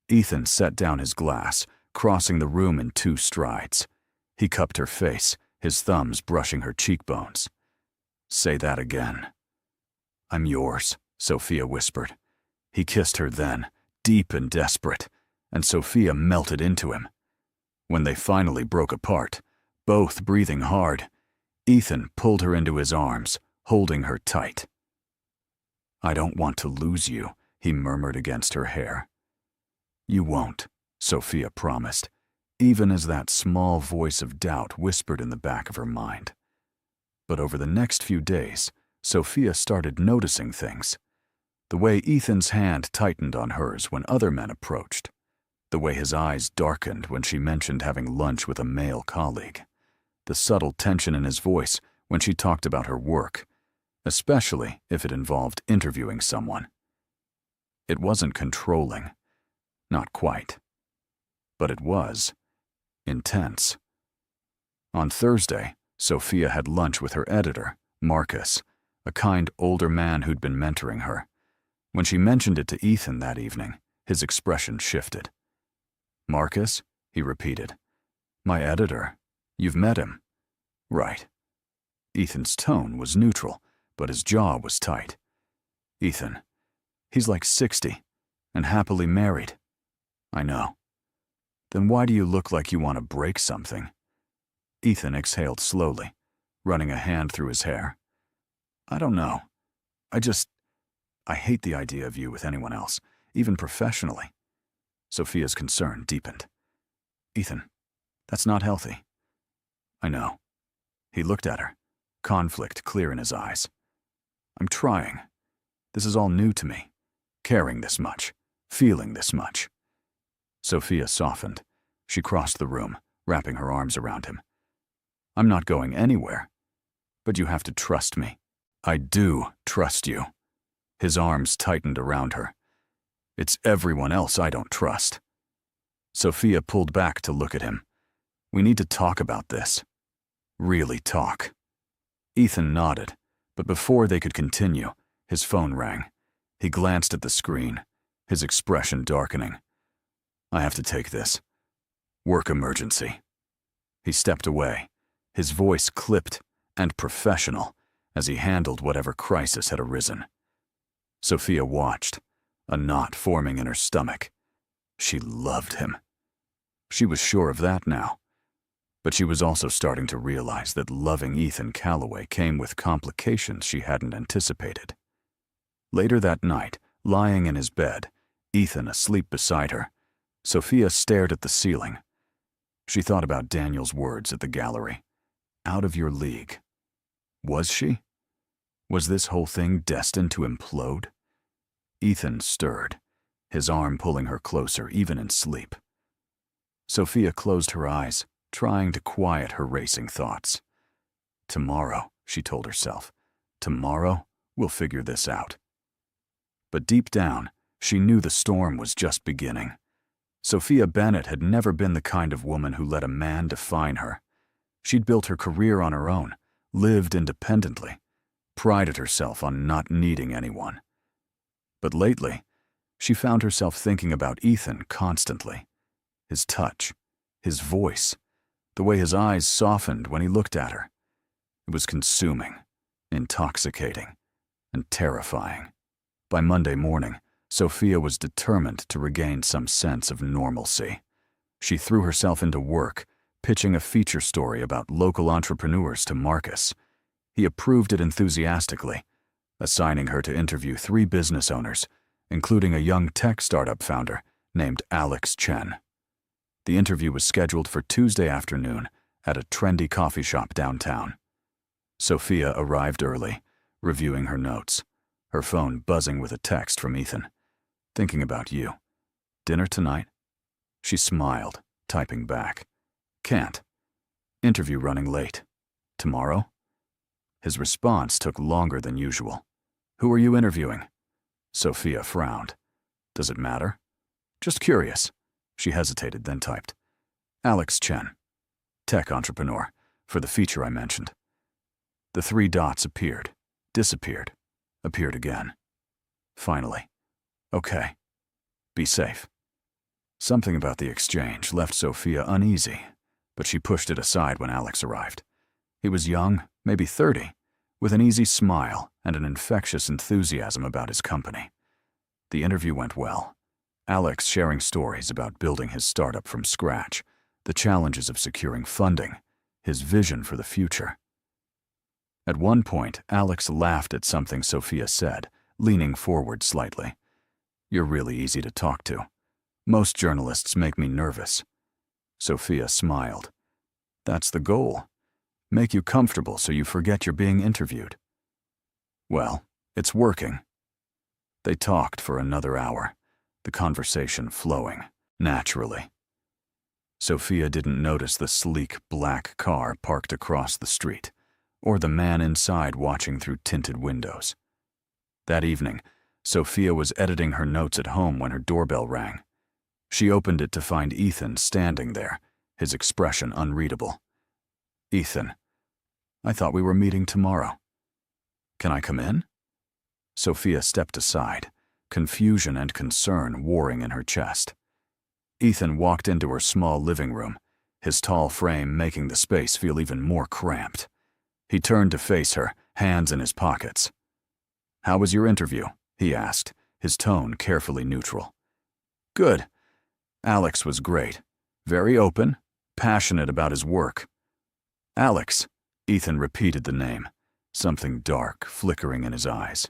Ethan set down his glass, crossing the room in 2 strides. He cupped her face, his thumbs brushing her cheekbones. "Say that again." "I'm yours," Sophia whispered. He kissed her then, deep and desperate, and Sophia melted into him. When they finally broke apart, both breathing hard, Ethan pulled her into his arms, holding her tight. "I don't want to lose you," he murmured against her hair. "You won't," Sophia promised, even as that small voice of doubt whispered in the back of her mind. But over the next few days, Sophia started noticing things. The way Ethan's hand tightened on hers when other men approached. The way his eyes darkened when she mentioned having lunch with a male colleague. The subtle tension in his voice when she talked about her work, especially if it involved interviewing someone. It wasn't controlling. Not quite. But it was intense. On Thursday, Sophia had lunch with her editor, Marcus, a kind older man who'd been mentoring her. When she mentioned it to Ethan that evening, his expression shifted. "Marcus?" he repeated. "My editor. You've met him." "Right." Ethan's tone was neutral, but his jaw was tight. "Ethan, he's like 60, and happily married." "I know." "Then why do you look like you want to break something?" Ethan exhaled slowly, running a hand through his hair. "I don't know. I hate the idea of you with anyone else, even professionally." Sophia's concern deepened. "Ethan, that's not healthy." "I know." He looked at her, conflict clear in his eyes. "I'm trying. This is all new to me. Caring this much, feeling this much." Sophia softened. She crossed the room, wrapping her arms around him. "I'm not going anywhere. But you have to trust me." "I do trust you." His arms tightened around her. "It's everyone else I don't trust." Sophia pulled back to look at him. "We need to talk about this. Really talk." Ethan nodded, but before they could continue, his phone rang. He glanced at the screen, his expression darkening. "I have to take this. Work emergency." He stepped away, his voice clipped and professional as he handled whatever crisis had arisen. Sophia watched, a knot forming in her stomach. She loved him. She was sure of that now. But she was also starting to realize that loving Ethan Calloway came with complications she hadn't anticipated. Later that night, lying in his bed, Ethan asleep beside her, Sophia stared at the ceiling. She thought about Daniel's words at the gallery. Out of your league. Was she? Was this whole thing destined to implode? Ethan stirred, his arm pulling her closer even in sleep. Sophia closed her eyes, trying to quiet her racing thoughts. "Tomorrow," she told herself. "Tomorrow, we'll figure this out." But deep down, she knew the storm was just beginning. Sophia Bennett had never been the kind of woman who let a man define her. She'd built her career on her own, lived independently. prided herself on not needing anyone. But lately, she found herself thinking about Ethan constantly. His touch, his voice, the way his eyes softened when he looked at her. It was consuming, intoxicating, and terrifying. By Monday morning, Sophia was determined to regain some sense of normalcy. She threw herself into work, pitching a feature story about local entrepreneurs to Marcus. He approved it enthusiastically, assigning her to interview 3 business owners, including a young tech startup founder named Alex Chen. The interview was scheduled for Tuesday afternoon at a trendy coffee shop downtown. Sophia arrived early, reviewing her notes, her phone buzzing with a text from Ethan. "Thinking about you. Dinner tonight?" She smiled, typing back. "Can't. Interview running late. Tomorrow?" His response took longer than usual. "Who are you interviewing?" Sophia frowned. "Does it matter?" "Just curious." She hesitated, then typed. "Alex Chen, tech entrepreneur, for the feature I mentioned." The 3 dots appeared, disappeared, appeared again. Finally, "Okay. Be safe." Something about the exchange left Sophia uneasy, but she pushed it aside when Alex arrived. He was young, maybe 30, with an easy smile and an infectious enthusiasm about his company. The interview went well. Alex sharing stories about building his startup from scratch, the challenges of securing funding, his vision for the future. At one point, Alex laughed at something Sophia said, leaning forward slightly. "You're really easy to talk to. Most journalists make me nervous." Sophia smiled. "That's the goal. Make you comfortable so you forget you're being interviewed." "Well, it's working." They talked for another hour, the conversation flowing naturally. Sophia didn't notice the sleek black car parked across the street, or the man inside watching through tinted windows. That evening, Sophia was editing her notes at home when her doorbell rang. She opened it to find Ethan standing there, his expression unreadable. "Ethan, I thought we were meeting tomorrow. Can I come in?" Sophia stepped aside, confusion and concern warring in her chest. Ethan walked into her small living room, his tall frame making the space feel even more cramped. He turned to face her, hands in his pockets. "How was your interview?" he asked, his tone carefully neutral. "Good. Alex was great. Very open, passionate about his work." "Alex," Ethan repeated the name, something dark flickering in his eyes.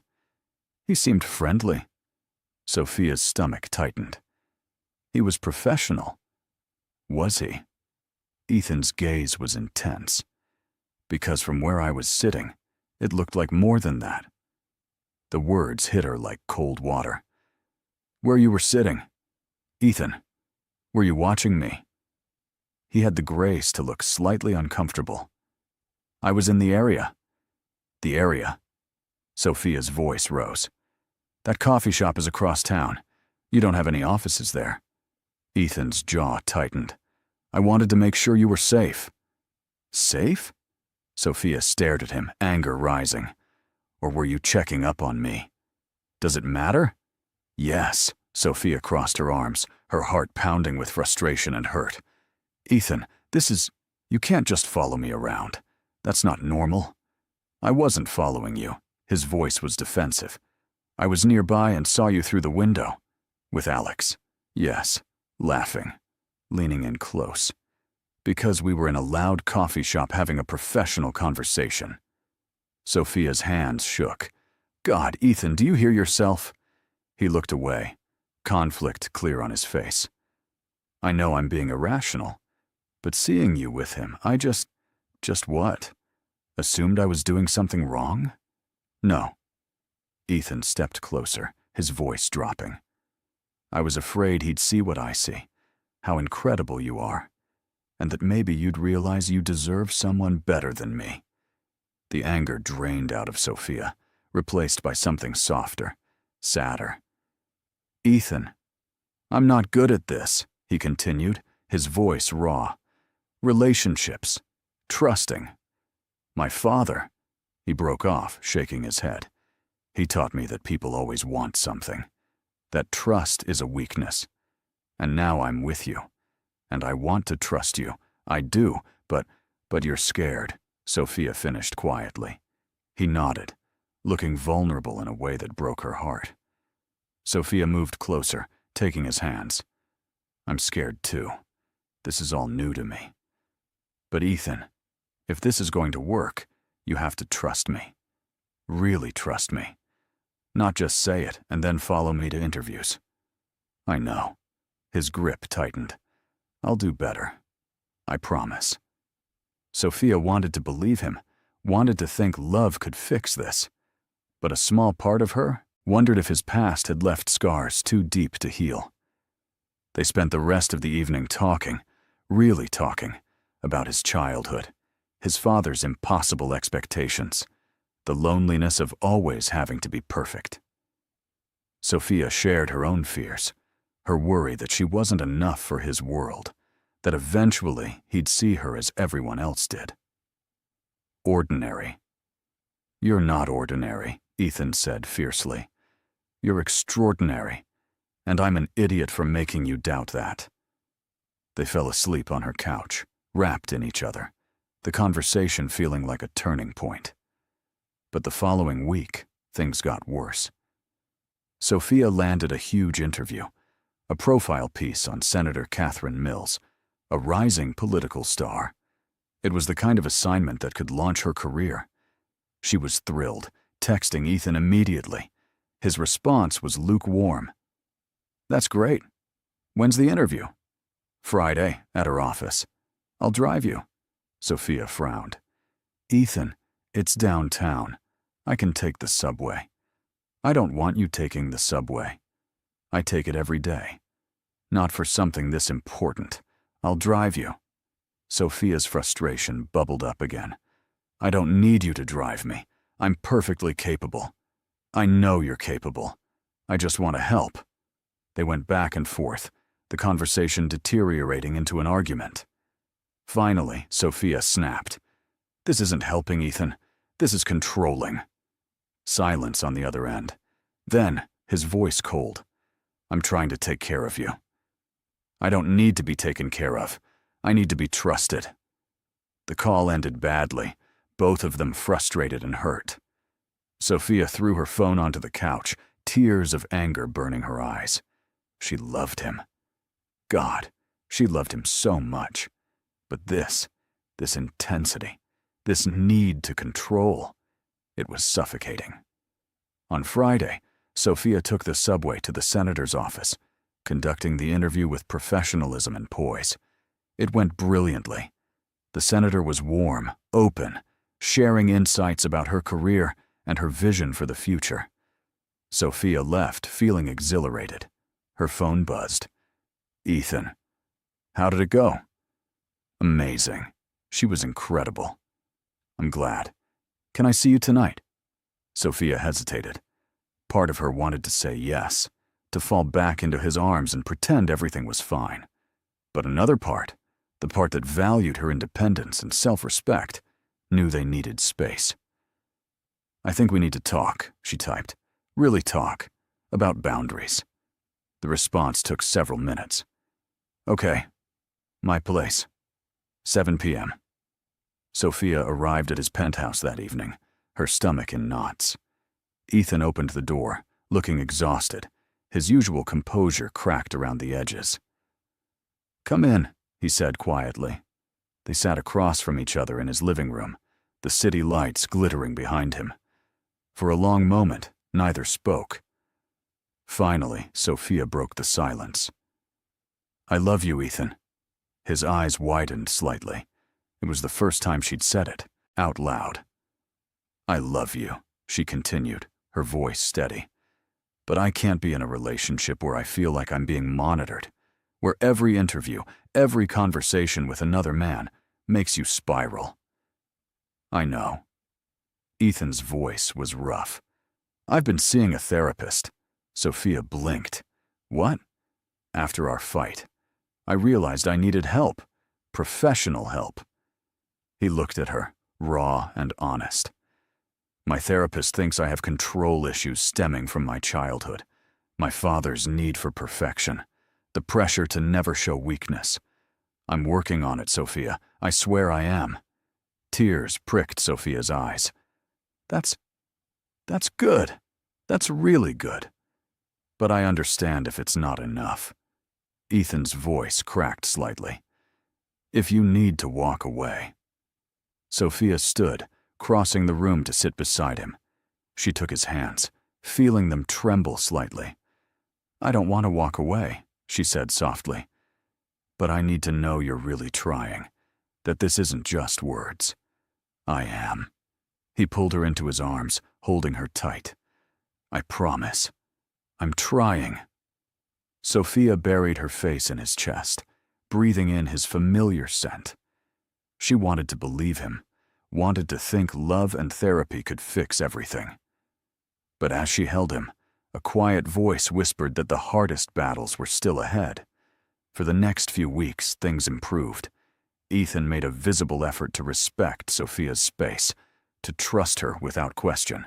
"He seemed friendly." Sophia's stomach tightened. He was professional. Was he? Ethan's gaze was intense, because from where I was sitting, it looked like more than that. The words hit her like cold water. "Where you were sitting. Ethan, were you watching me?" He had the grace to look slightly uncomfortable. "I was in the area." "The area?" Sophia's voice rose. "That coffee shop is across town. You don't have any offices there." Ethan's jaw tightened. "I wanted to make sure you were safe." "Safe?" Sophia stared at him, anger rising. "Or were you checking up on me? Does it matter?" "Yes." Sophia crossed her arms, her heart pounding with frustration and hurt. "Ethan, you can't just follow me around. That's not normal." "I wasn't following you." His voice was defensive. "I was nearby and saw you through the window." "With Alex?" "Yes." Laughing, leaning in close. "Because we were in a loud coffee shop having a professional conversation." Sophia's hands shook. "God, Ethan, do you hear yourself?" He looked away, conflict clear on his face. "I know I'm being irrational, but seeing you with him, I just what? Assumed I was doing something wrong?" "No." Ethan stepped closer, his voice dropping. "I was afraid he'd see what I see, how incredible you are, and that maybe you'd realize you deserve someone better than me." The anger drained out of Sophia, replaced by something softer, sadder. "Ethan, I'm not good at this," he continued, his voice raw. "Relationships. Trusting. My father, He broke off, shaking his head. He taught me that people always want something. That trust is a weakness. And now I'm with you. And I want to trust you. I do, but you're scared, Sophia finished quietly. He nodded, looking vulnerable in a way that broke her heart. Sophia moved closer, taking his hands. I'm scared too. This is all new to me. But Ethan, if this is going to work, you have to trust me. Really trust me. Not just say it and then follow me to interviews. I know. His grip tightened. I'll do better. I promise. Sophia wanted to believe him, wanted to think love could fix this. But a small part of her wondered if his past had left scars too deep to heal. They spent the rest of the evening talking, really talking, about his childhood, his father's impossible expectations, the loneliness of always having to be perfect. Sophia shared her own fears, her worry that she wasn't enough for his world, that eventually he'd see her as everyone else did. Ordinary. You're not ordinary, Ethan said fiercely. You're extraordinary, and I'm an idiot for making you doubt that. They fell asleep on her couch, wrapped in each other, the conversation feeling like a turning point. But the following week, things got worse. Sophia landed a huge interview, a profile piece on Senator Catherine Mills, a rising political star. It was the kind of assignment that could launch her career. She was thrilled, texting Ethan immediately. His response was lukewarm. That's great. When's the interview? Friday, at her office. I'll drive you. Sophia frowned. Ethan, it's downtown. I can take the subway. I don't want you taking the subway. I take it every day. Not for something this important. I'll drive you. Sophia's frustration bubbled up again. I don't need you to drive me. I'm perfectly capable. I know you're capable. I just want to help. They went back and forth, the conversation deteriorating into an argument. Finally, Sophia snapped. This isn't helping, Ethan. This is controlling. Silence on the other end. Then, his voice cold. I'm trying to take care of you. I don't need to be taken care of. I need to be trusted. The call ended badly, both of them frustrated and hurt. Sophia threw her phone onto the couch, tears of anger burning her eyes. She loved him. God, she loved him so much. But this intensity, this need to control, it was suffocating. On Friday, Sophia took the subway to the senator's office, conducting the interview with professionalism and poise. It went brilliantly. The senator was warm, open, sharing insights about her career and her vision for the future. Sophia left feeling exhilarated. Her phone buzzed. Ethan. How did it go? Amazing. She was incredible. I'm glad. Can I see you tonight? Sophia hesitated. Part of her wanted to say yes, to fall back into his arms and pretend everything was fine. But another part, the part that valued her independence and self-respect, knew they needed space. I think we need to talk, she typed. Really talk. About boundaries. The response took several minutes. Okay. My place. 7 p.m. Sophia arrived at his penthouse that evening, her stomach in knots. Ethan opened the door, looking exhausted, his usual composure cracked around the edges. Come in, he said quietly. They sat across from each other in his living room, the city lights glittering behind him. For a long moment, neither spoke. Finally, Sophia broke the silence. I love you, Ethan. His eyes widened slightly. It was the first time she'd said it, out loud. I love you, she continued, her voice steady. But I can't be in a relationship where I feel like I'm being monitored, where every interview, every conversation with another man makes you spiral. I know. Ethan's voice was rough. I've been seeing a therapist. Sophia blinked. What? After our fight, I realized I needed help, professional help. He looked at her, raw and honest. My therapist thinks I have control issues stemming from my childhood, my father's need for perfection, the pressure to never show weakness. I'm working on it, Sophia. I swear I am. Tears pricked Sophia's eyes. That's good. That's really good. But I understand if it's not enough. Ethan's voice cracked slightly. If you need to walk away. Sophia stood, crossing the room to sit beside him. She took his hands, feeling them tremble slightly. I don't want to walk away, she said softly. But I need to know you're really trying, that this isn't just words. I am. He pulled her into his arms, holding her tight. I promise. I'm trying. Sophia buried her face in his chest, breathing in his familiar scent. She wanted to believe him, wanted to think love and therapy could fix everything. But as she held him, a quiet voice whispered that the hardest battles were still ahead. For the next few weeks, things improved. Ethan made a visible effort to respect Sophia's space, to trust her without question.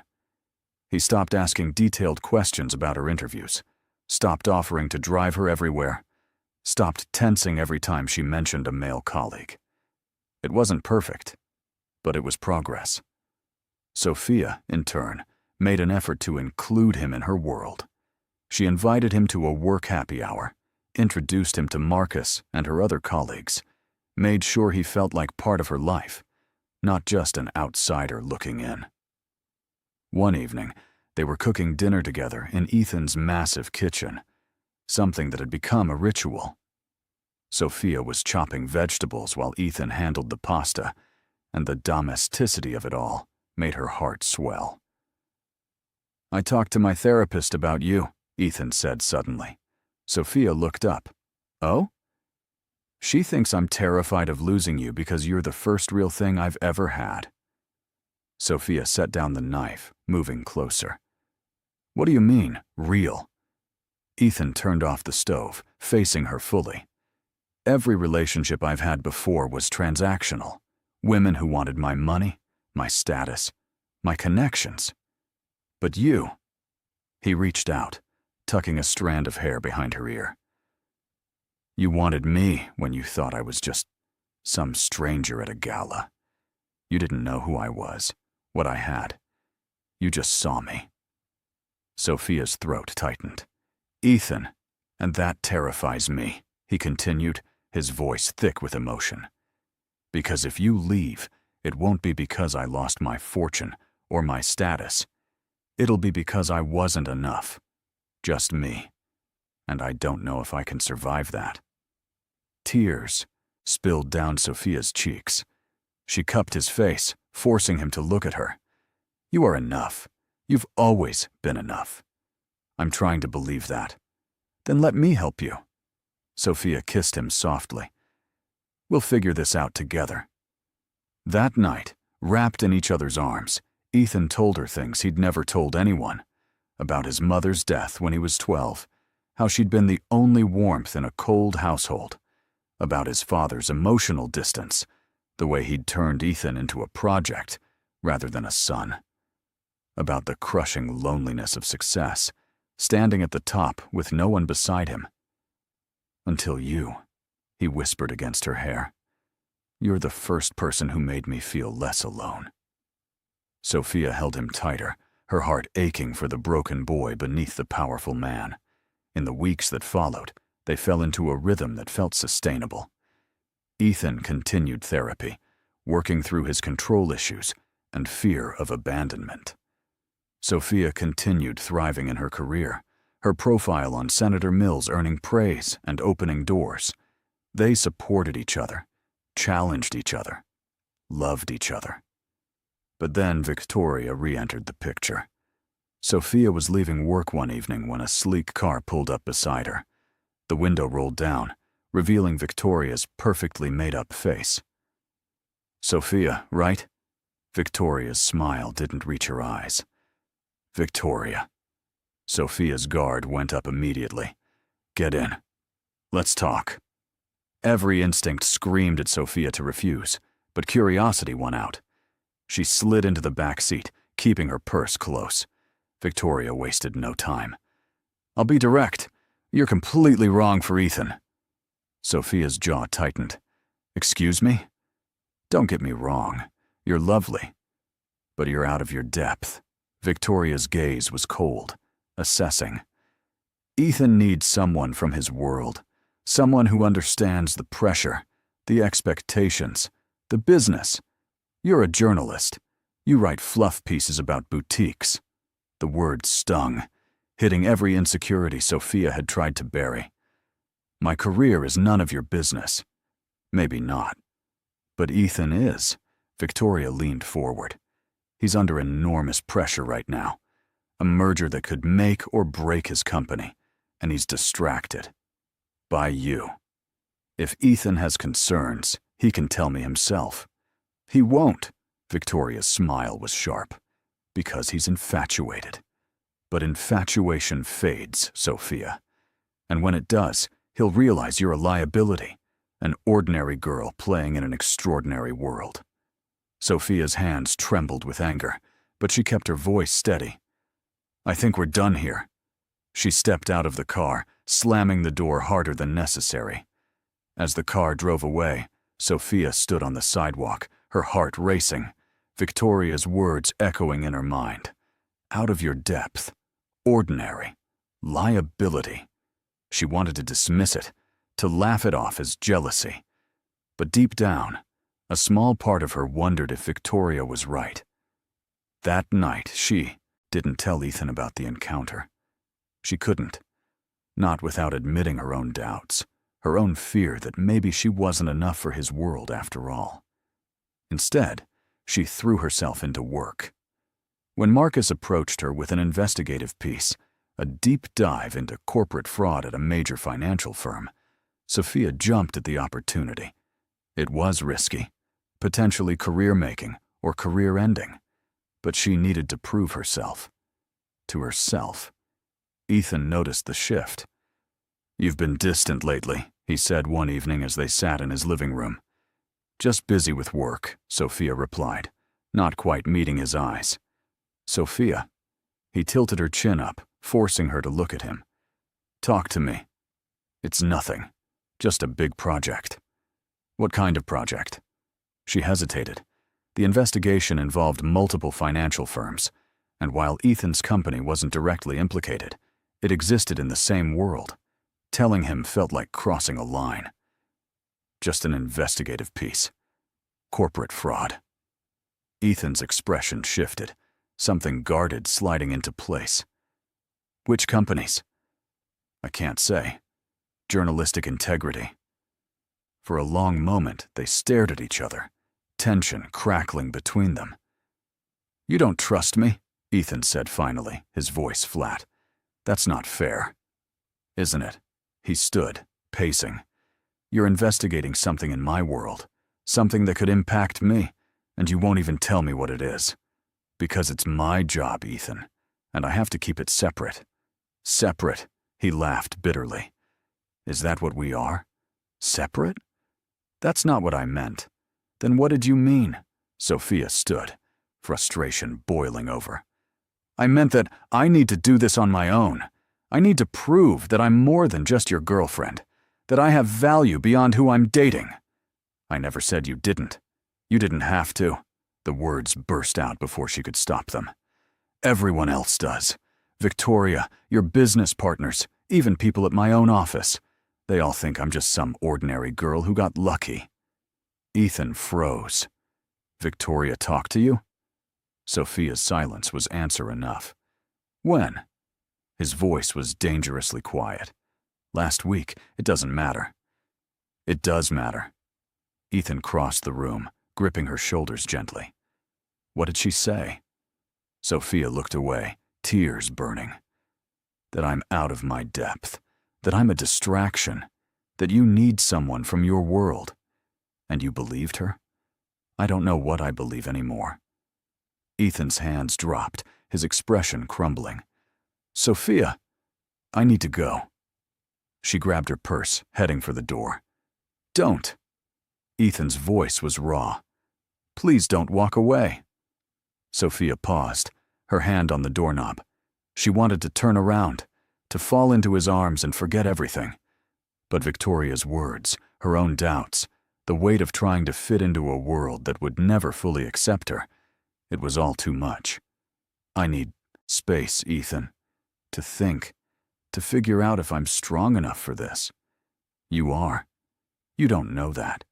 He stopped asking detailed questions about her interviews, stopped offering to drive her everywhere, stopped tensing every time she mentioned a male colleague. It wasn't perfect, but it was progress. Sophia, in turn, made an effort to include him in her world. She invited him to a work happy hour, introduced him to Marcus and her other colleagues, made sure he felt like part of her life, not just an outsider looking in. One evening, they were cooking dinner together in Ethan's massive kitchen, something that had become a ritual. Sophia was chopping vegetables while Ethan handled the pasta, and the domesticity of it all made her heart swell. I talked to my therapist about you, Ethan said suddenly. Sophia looked up. Oh? She thinks I'm terrified of losing you because you're the first real thing I've ever had. Sophia set down the knife, moving closer. What do you mean, real? Ethan turned off the stove, facing her fully. Every relationship I've had before was transactional. Women who wanted my money, my status, my connections. But you. He reached out, tucking a strand of hair behind her ear. You wanted me when you thought I was just some stranger at a gala. You didn't know who I was, what I had. You just saw me. Sophia's throat tightened. Ethan, and that terrifies me, he continued, his voice thick with emotion. Because if you leave, it won't be because I lost my fortune or my status. It'll be because I wasn't enough. Just me. And I don't know if I can survive that. Tears spilled down Sophia's cheeks. She cupped his face, forcing him to look at her. You are enough. You've always been enough. I'm trying to believe that. Then let me help you. Sophia kissed him softly. We'll figure this out together. That night, wrapped in each other's arms, Ethan told her things he'd never told anyone. About his mother's death when he was 12, how she'd been the only warmth in a cold household. About his father's emotional distance, the way he'd turned Ethan into a project rather than a son. About the crushing loneliness of success, standing at the top with no one beside him. Until you, he whispered against her hair. You're the first person who made me feel less alone. Sophia held him tighter, her heart aching for the broken boy beneath the powerful man. In the weeks that followed, they fell into a rhythm that felt sustainable. Ethan continued therapy, working through his control issues and fear of abandonment. Sophia continued thriving in her career, her profile on Senator Mills earning praise and opening doors. They supported each other, challenged each other, loved each other. But then Victoria re-entered the picture. Sophia was leaving work one evening when a sleek car pulled up beside her. The window rolled down, revealing Victoria's perfectly made-up face. Sophia, right? Victoria's smile didn't reach her eyes. Victoria. Sophia's guard went up immediately. Get in. Let's talk. Every instinct screamed at Sophia to refuse, but curiosity won out. She slid into the back seat, keeping her purse close. Victoria wasted no time. "I'll be direct. You're completely wrong for Ethan." Sophia's jaw tightened. "Excuse me? Don't get me wrong. You're lovely. But you're out of your depth." Victoria's gaze was cold, assessing. "Ethan needs someone from his world, someone who understands the pressure, the expectations, the business. You're a journalist. You write fluff pieces about boutiques." The word stung, hitting every insecurity Sophia had tried to bury. "My career is none of your business." "Maybe not. But Ethan is." Victoria leaned forward. "He's under enormous pressure right now. A merger that could make or break his company, and he's distracted. By you. If Ethan has concerns, he can tell me himself." "He won't." Victoria's smile was sharp. "Because he's infatuated. But infatuation fades, Sophia. And when it does, he'll realize you're a liability, an ordinary girl playing in an extraordinary world." Sophia's hands trembled with anger, but she kept her voice steady. "I think we're done here." She stepped out of the car, slamming the door harder than necessary. As the car drove away, Sophia stood on the sidewalk, her heart racing, Victoria's words echoing in her mind. Out of your depth. Ordinary. Liability. She wanted to dismiss it, to laugh it off as jealousy. But deep down, a small part of her wondered if Victoria was right. That night, she didn't tell Ethan about the encounter. She couldn't. Not without admitting her own doubts, her own fear that maybe she wasn't enough for his world after all. Instead, she threw herself into work. When Marcus approached her with an investigative piece, a deep dive into corporate fraud at a major financial firm, Sophia jumped at the opportunity. It was risky, potentially career-making or career-ending, but she needed to prove herself. To herself. Ethan noticed the shift. "You've been distant lately," he said one evening as they sat in his living room. "Just busy with work," Sophia replied, not quite meeting his eyes. "Sophia." He tilted her chin up, forcing her to look at him. "Talk to me." "It's nothing. Just a big project." "What kind of project?" She hesitated. The investigation involved multiple financial firms, and while Ethan's company wasn't directly implicated, it existed in the same world. Telling him felt like crossing a line. "Just an investigative piece. Corporate fraud." Ethan's expression shifted, something guarded sliding into place. "Which companies?" "I can't say. Journalistic integrity." For a long moment, they stared at each other, tension crackling between them. "You don't trust me," Ethan said finally, his voice flat. "That's not fair." "Isn't it?" He stood, pacing. "You're investigating something in my world, something that could impact me, and you won't even tell me what it is. Because it's my job, Ethan, and I have to keep it separate." "Separate?" He laughed bitterly. "Is that what we are? Separate?" "That's not what I meant." "Then what did you mean?" Sophia stood, frustration boiling over. "I meant that I need to do this on my own. I need to prove that I'm more than just your girlfriend, that I have value beyond who I'm dating." "I never said you didn't. You didn't have to." The words burst out before she could stop them. "Everyone else does. Victoria, your business partners, even people at my own office. They all think I'm just some ordinary girl who got lucky." Ethan froze. "Victoria talked to you?" Sophia's silence was answer enough. "When?" His voice was dangerously quiet. "Last week. It doesn't matter." "It does matter." Ethan crossed the room, gripping her shoulders gently. "What did she say?" Sophia looked away, tears burning. "That I'm out of my depth, that I'm a distraction, that you need someone from your world. And you believed her?" "I don't know what I believe anymore." Ethan's hands dropped, his expression crumbling. "Sophia, I need to go." She grabbed her purse, heading for the door. "Don't." Ethan's voice was raw. "Please don't walk away." Sophia paused, her hand on the doorknob. She wanted to turn around, to fall into his arms and forget everything. But Victoria's words, her own doubts, the weight of trying to fit into a world that would never fully accept her, it was all too much. I need space, Ethan. To think, to figure out if I'm strong enough for this. You are. You don't know that.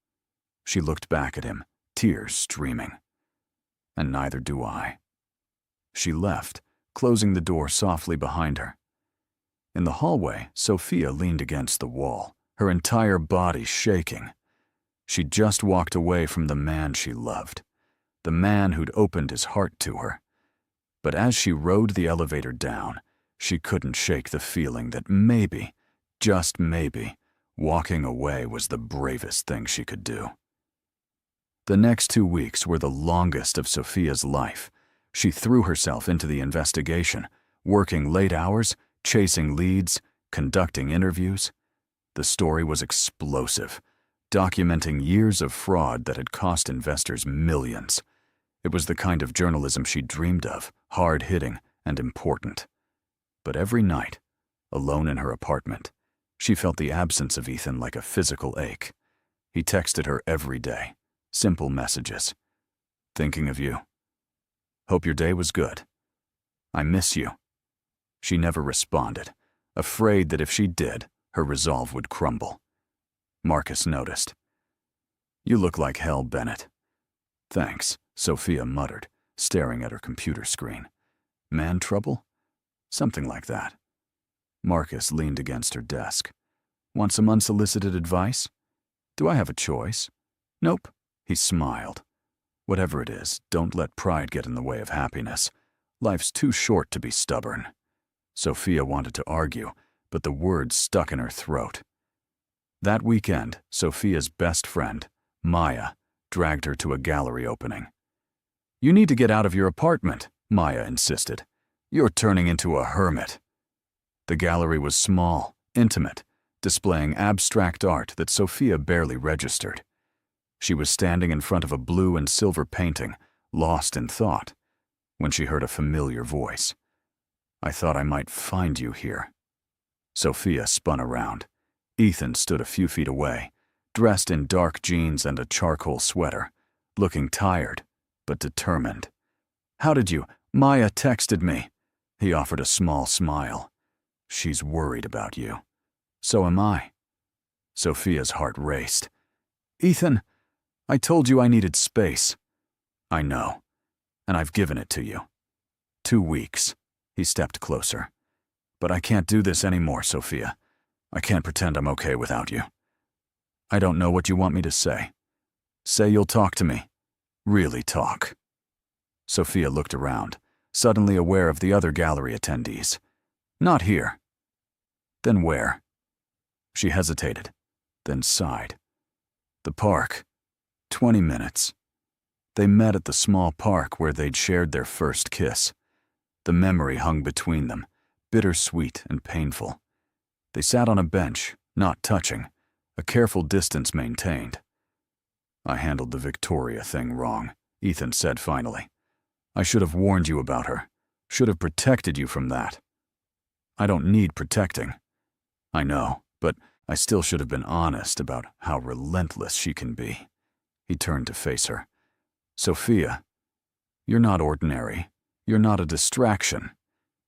She looked back at him, tears streaming. And neither do I. She left, closing the door softly behind her. In the hallway, Sophia leaned against the wall, her entire body shaking. She'd just walked away from the man she loved, the man who'd opened his heart to her. But as she rode the elevator down, she couldn't shake the feeling that maybe, just maybe, walking away was the bravest thing she could do. The next 2 weeks were the longest of Sophia's life. She threw herself into the investigation, working late hours, chasing leads, conducting interviews. The story was explosive, documenting years of fraud that had cost investors millions. It was the kind of journalism she dreamed of, hard-hitting and important. But every night, alone in her apartment, she felt the absence of Ethan like a physical ache. He texted her every day, simple messages. Thinking of you. Hope your day was good. I miss you. She never responded, afraid that if she did, her resolve would crumble. Marcus noticed. You look like hell, Bennett. Thanks, Sophia muttered, staring at her computer screen. Man trouble? Something like that. Marcus leaned against her desk. Want some unsolicited advice? Do I have a choice? Nope. He smiled. Whatever it is, don't let pride get in the way of happiness. Life's too short to be stubborn. Sophia wanted to argue, but the words stuck in her throat. That weekend, Sophia's best friend, Maya, dragged her to a gallery opening. You need to get out of your apartment, Maya insisted. You're turning into a hermit. The gallery was small, intimate, displaying abstract art that Sophia barely registered. She was standing in front of a blue and silver painting, lost in thought, when she heard a familiar voice. I thought I might find you here. Sophia spun around. Ethan stood a few feet away, dressed in dark jeans and a charcoal sweater, looking tired, but determined. How did you? Maya texted me. He offered a small smile. She's worried about you. So am I. Sophia's heart raced. Ethan, I told you I needed space. I know, and I've given it to you. 2 weeks. He stepped closer. But I can't do this anymore, Sophia. I can't pretend I'm okay without you. I don't know what you want me to say. Say you'll talk to me. Really talk. Sophia looked around, suddenly aware of the other gallery attendees. Not here. Then where? She hesitated, then sighed. The park. 20 minutes. They met at the small park where they'd shared their first kiss. The memory hung between them, bittersweet and painful. They sat on a bench, not touching, a careful distance maintained. I handled the Victoria thing wrong, Ethan said finally. I should have warned you about her, should have protected you from that. I don't need protecting. I know, but I still should have been honest about how relentless she can be. He turned to face her. Sophia, you're not ordinary. You're not a distraction.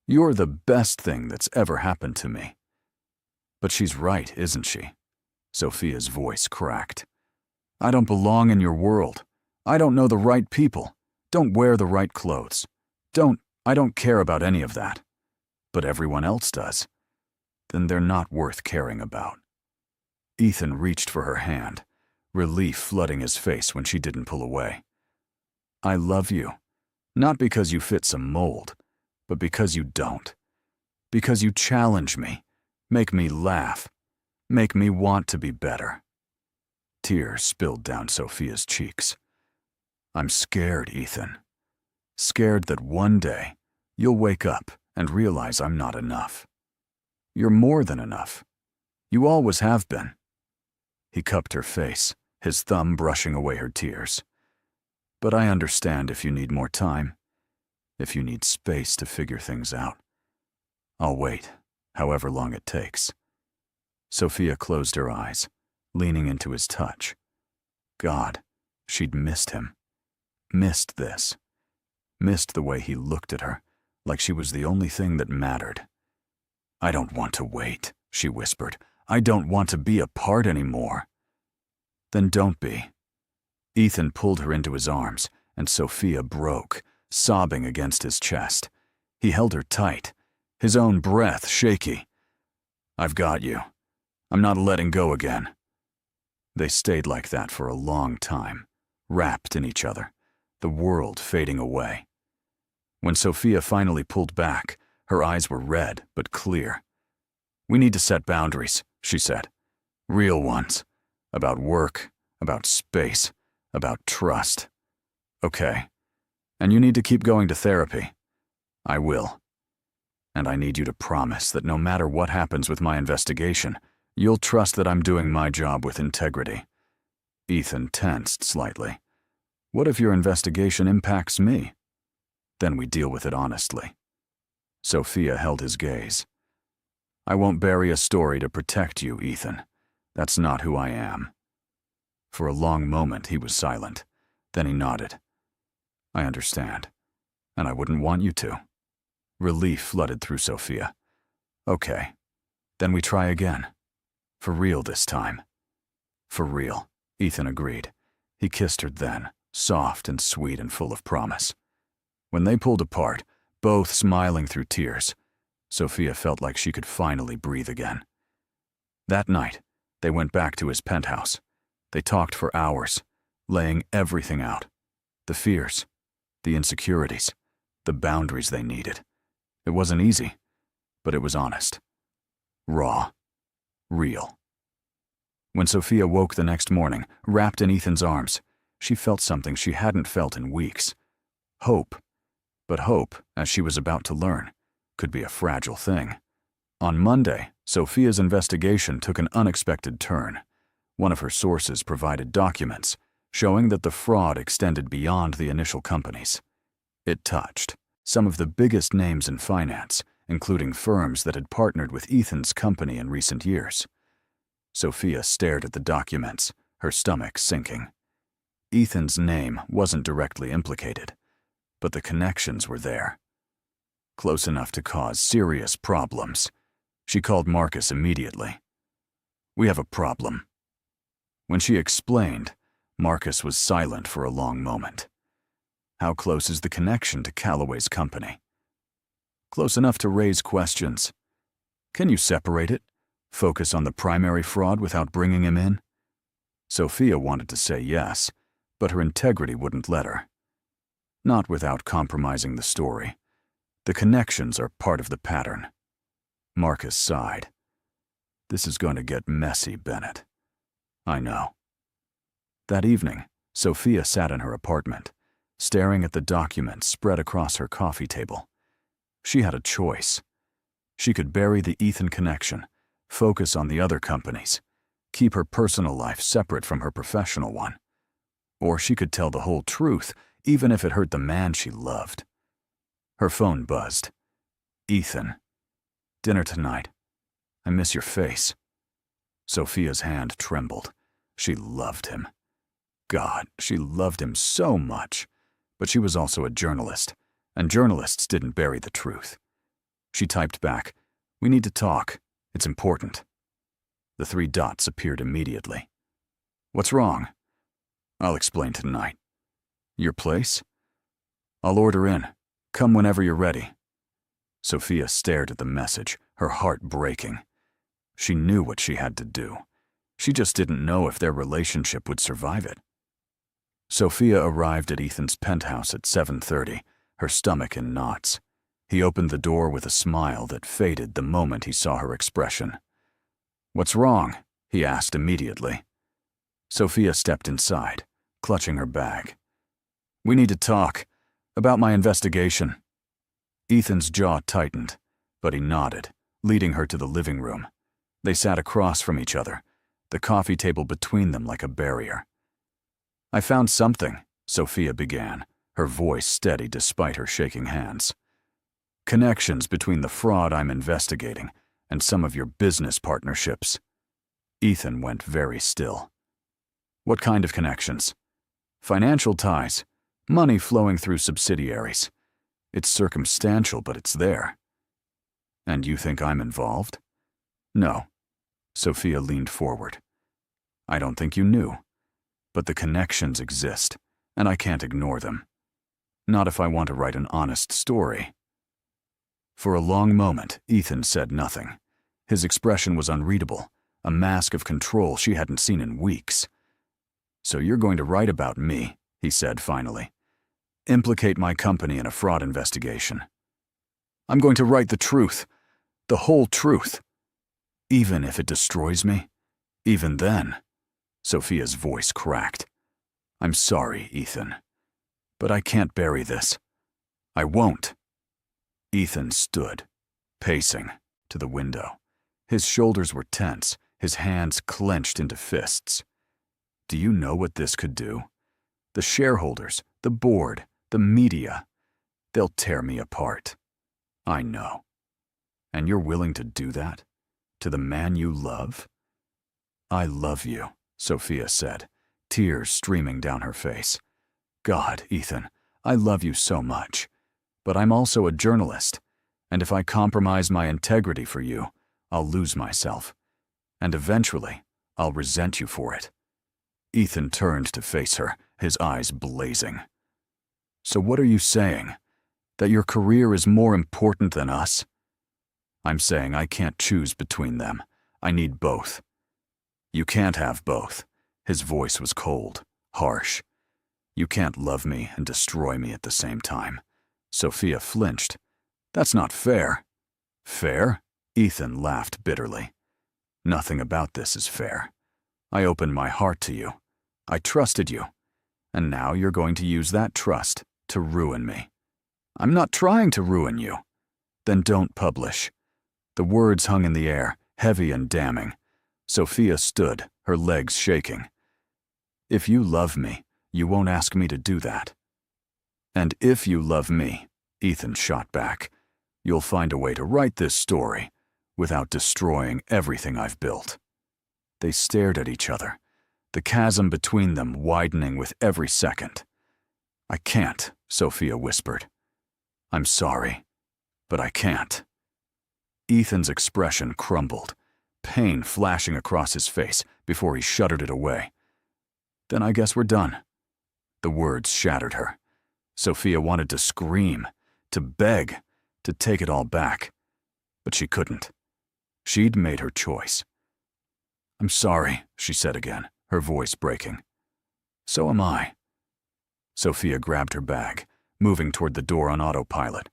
You're the best thing that's ever happened to me. But she's right, isn't she? Sophia's voice cracked. I don't belong in your world. I don't know the right people. Don't wear the right clothes. I don't care about any of that. But everyone else does. Then they're not worth caring about. Ethan reached for her hand, relief flooding his face when she didn't pull away. I love you, not because you fit some mold, but because you don't. Because you challenge me, make me laugh, make me want to be better. Tears spilled down Sophia's cheeks. I'm scared, Ethan. Scared that one day you'll wake up and realize I'm not enough. You're more than enough. You always have been. He cupped her face, his thumb brushing away her tears. But I understand if you need more time. if you need space to figure things out. I'll wait, however long it takes. Sophia closed her eyes, leaning into his touch. God, she'd missed him. Missed this. Missed the way he looked at her, like she was the only thing that mattered. I don't want to wait, she whispered. I don't want to be apart anymore. Then don't be. Ethan pulled her into his arms, and Sophia broke, sobbing against his chest. He held her tight, his own breath shaky. I've got you. I'm not letting go again. They stayed like that for a long time, wrapped in each other, the world fading away. When Sophia finally pulled back, her eyes were red but clear. We need to set boundaries, she said. Real ones. About work, about space, about trust. Okay. And you need to keep going to therapy. I will. And I need you to promise that no matter what happens with my investigation, you'll trust that I'm doing my job with integrity. Ethan tensed slightly. What if your investigation impacts me? Then we deal with it honestly. Sophia held his gaze. I won't bury a story to protect you, Ethan. That's not who I am. For a long moment he was silent. Then he nodded. I understand. And I wouldn't want you to. Relief flooded through Sophia. Okay. Then we try again. For real this time. For real, Ethan agreed. He kissed her then, soft and sweet and full of promise. When they pulled apart, both smiling through tears, Sophia felt like she could finally breathe again. That night, they went back to his penthouse. They talked for hours, laying everything out. The fears, the insecurities, the boundaries they needed. It wasn't easy, but it was honest. Raw. Real. When Sophia woke the next morning, wrapped in Ethan's arms, she felt something she hadn't felt in weeks. Hope. But hope, as she was about to learn, could be a fragile thing. On Monday, Sophia's investigation took an unexpected turn. One of her sources provided documents showing that the fraud extended beyond the initial companies. It touched some of the biggest names in finance, including firms that had partnered with Ethan's company in recent years. Sophia stared at the documents, her stomach sinking. Ethan's name wasn't directly implicated, but the connections were there. Close enough to cause serious problems. She called Marcus immediately. We have a problem. When she explained, Marcus was silent for a long moment. How close is the connection to Calloway's company? Close enough to raise questions. Can you separate it? Focus on the primary fraud without bringing him in? Sophia wanted to say yes, but her integrity wouldn't let her. Not without compromising the story. The connections are part of the pattern. Marcus sighed. This is going to get messy, Bennett. I know. That evening, Sophia sat in her apartment, staring at the documents spread across her coffee table. She had a choice. She could bury the Ethan connection, focus on the other companies, keep her personal life separate from her professional one. Or she could tell the whole truth, even if it hurt the man she loved. Her phone buzzed. Ethan. Dinner tonight. I miss your face. Sophia's hand trembled. She loved him. God, she loved him so much. But she was also a journalist, and journalists didn't bury the truth. She typed back, we need to talk. It's important. The 3 dots appeared immediately. What's wrong? I'll explain tonight. Your place? I'll order in. Come whenever you're ready. Sophia stared at the message, her heart breaking. She knew what she had to do. She just didn't know if their relationship would survive it. Sophia arrived at Ethan's penthouse at 7:30, her stomach in knots. He opened the door with a smile that faded the moment he saw her expression. What's wrong? He asked immediately. Sophia stepped inside, clutching her bag. We need to talk. About my investigation. Ethan's jaw tightened, but he nodded, leading her to the living room. They sat across from each other, the coffee table between them like a barrier. I found something, Sophia began, her voice steady despite her shaking hands. "Connections between the fraud I'm investigating and some of your business partnerships." Ethan went very still. "What kind of connections?" "Financial ties, money flowing through subsidiaries. It's circumstantial, but it's there." "And you think I'm involved?" "No." Sophia leaned forward. "I don't think you knew. But the connections exist, and I can't ignore them. Not if I want to write an honest story." For a long moment, Ethan said nothing. His expression was unreadable, a mask of control she hadn't seen in weeks. "So you're going to write about me," he said finally. "Implicate my company in a fraud investigation." "I'm going to write the truth, the whole truth." "Even if it destroys me? Even then?" Sophia's voice cracked. "I'm sorry, Ethan. But I can't bury this. I won't." Ethan stood, pacing, to the window. His shoulders were tense, his hands clenched into fists. "Do you know what this could do? The shareholders, the board, the media. They'll tear me apart. I know. And you're willing to do that? To the man you love?" "I love you," Sophia said, tears streaming down her face. "God, Ethan, I love you so much. But I'm also a journalist, and if I compromise my integrity for you, I'll lose myself. And eventually, I'll resent you for it." Ethan turned to face her, his eyes blazing. "So what are you saying? That your career is more important than us?" "I'm saying I can't choose between them. I need both." "You can't have both." His voice was cold, harsh. "You can't love me and destroy me at the same time." Sophia flinched. "That's not fair." "Fair?" Ethan laughed bitterly. "Nothing about this is fair. I opened my heart to you. I trusted you. And now you're going to use that trust to ruin me." "I'm not trying to ruin you." "Then don't publish." The words hung in the air, heavy and damning. Sophia stood, her legs shaking. "If you love me, you won't ask me to do that." "And if you love me," Ethan shot back, "you'll find a way to write this story without destroying everything I've built." They stared at each other, the chasm between them widening with every second. "I can't," Sophia whispered. "I'm sorry, but I can't." Ethan's expression crumbled, pain flashing across his face before he shuddered it away. "Then I guess we're done." The words shattered her. Sophia wanted to scream, to beg, to take it all back. But she couldn't. She'd made her choice. "I'm sorry," she said again, her voice breaking. "So am I." Sophia grabbed her bag, moving toward the door on autopilot.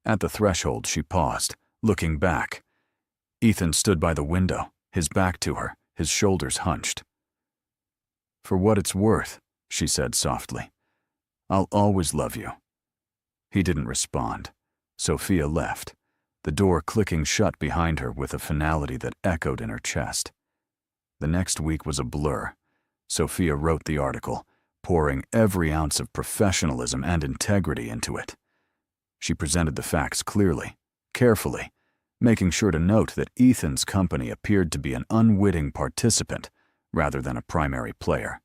At the threshold, she paused, looking back. Ethan stood by the window, his back to her, his shoulders hunched. "For what it's worth," she said softly, "I'll always love you." He didn't respond. Sophia left, the door clicking shut behind her with a finality that echoed in her chest. The next week was a blur. Sophia wrote the article, pouring every ounce of professionalism and integrity into it. She presented the facts clearly, carefully, making sure to note that Ethan's company appeared to be an unwitting participant rather than a primary player.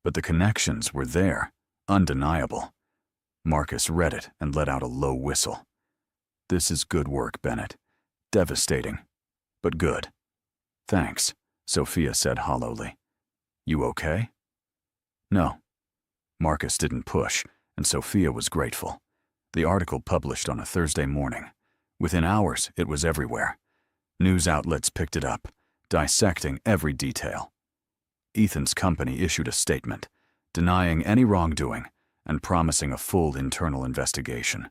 But the connections were there, undeniable. Marcus read it and let out a low whistle. "This is good work, Bennett. Devastating, but good." "Thanks," Sophia said hollowly. "You okay?" "No." Marcus didn't push, and Sophia was grateful. The article published on a Thursday morning. Within hours, it was everywhere. News outlets picked it up, dissecting every detail. Ethan's company issued a statement, denying any wrongdoing and promising a full internal investigation.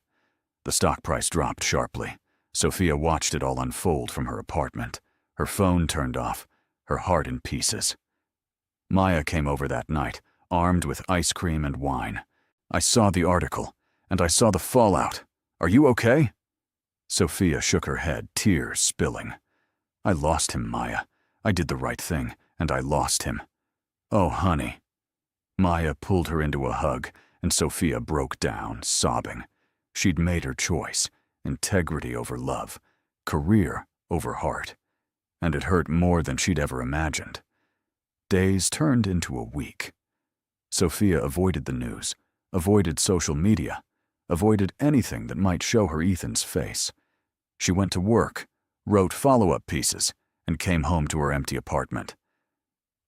The stock price dropped sharply. Sophia watched it all unfold from her apartment, her phone turned off, her heart in pieces. Maya came over that night, armed with ice cream and wine. "I saw the article, and I saw the fallout. Are you okay?" Sophia shook her head, tears spilling. "I lost him, Maya. I did the right thing, and I lost him." "Oh, honey." Maya pulled her into a hug, and Sophia broke down, sobbing. She'd made her choice, integrity over love, career over heart, and it hurt more than she'd ever imagined. Days turned into a week. Sophia avoided the news, avoided social media, avoided anything that might show her Ethan's face. She went to work, wrote follow-up pieces, and came home to her empty apartment.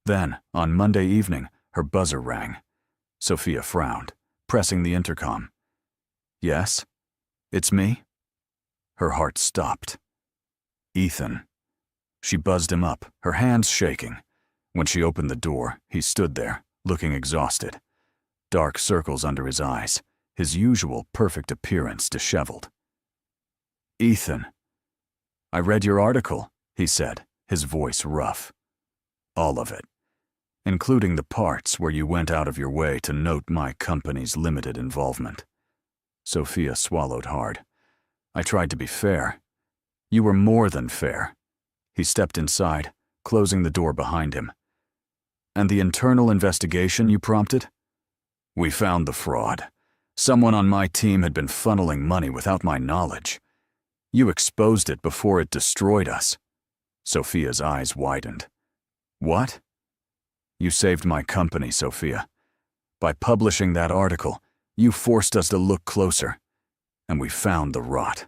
Then, on Monday evening, her buzzer rang. Sophia frowned, pressing the intercom. "Yes? It's me?" Her heart stopped. "Ethan." She buzzed him up, her hands shaking. When she opened the door, he stood there, looking exhausted. Dark circles under his eyes, his usual perfect appearance disheveled. "Ethan." "I read your article," he said, his voice rough. "All of it, including the parts where you went out of your way to note my company's limited involvement." Sophia swallowed hard. "I tried to be fair. You were more than fair." He stepped inside, closing the door behind him. "And the internal investigation you prompted? We found the fraud. Someone on my team had been funneling money without my knowledge. You exposed it before it destroyed us." Sophia's eyes widened. "What?" "You saved my company, Sophia. By publishing that article, you forced us to look closer. And we found the rot."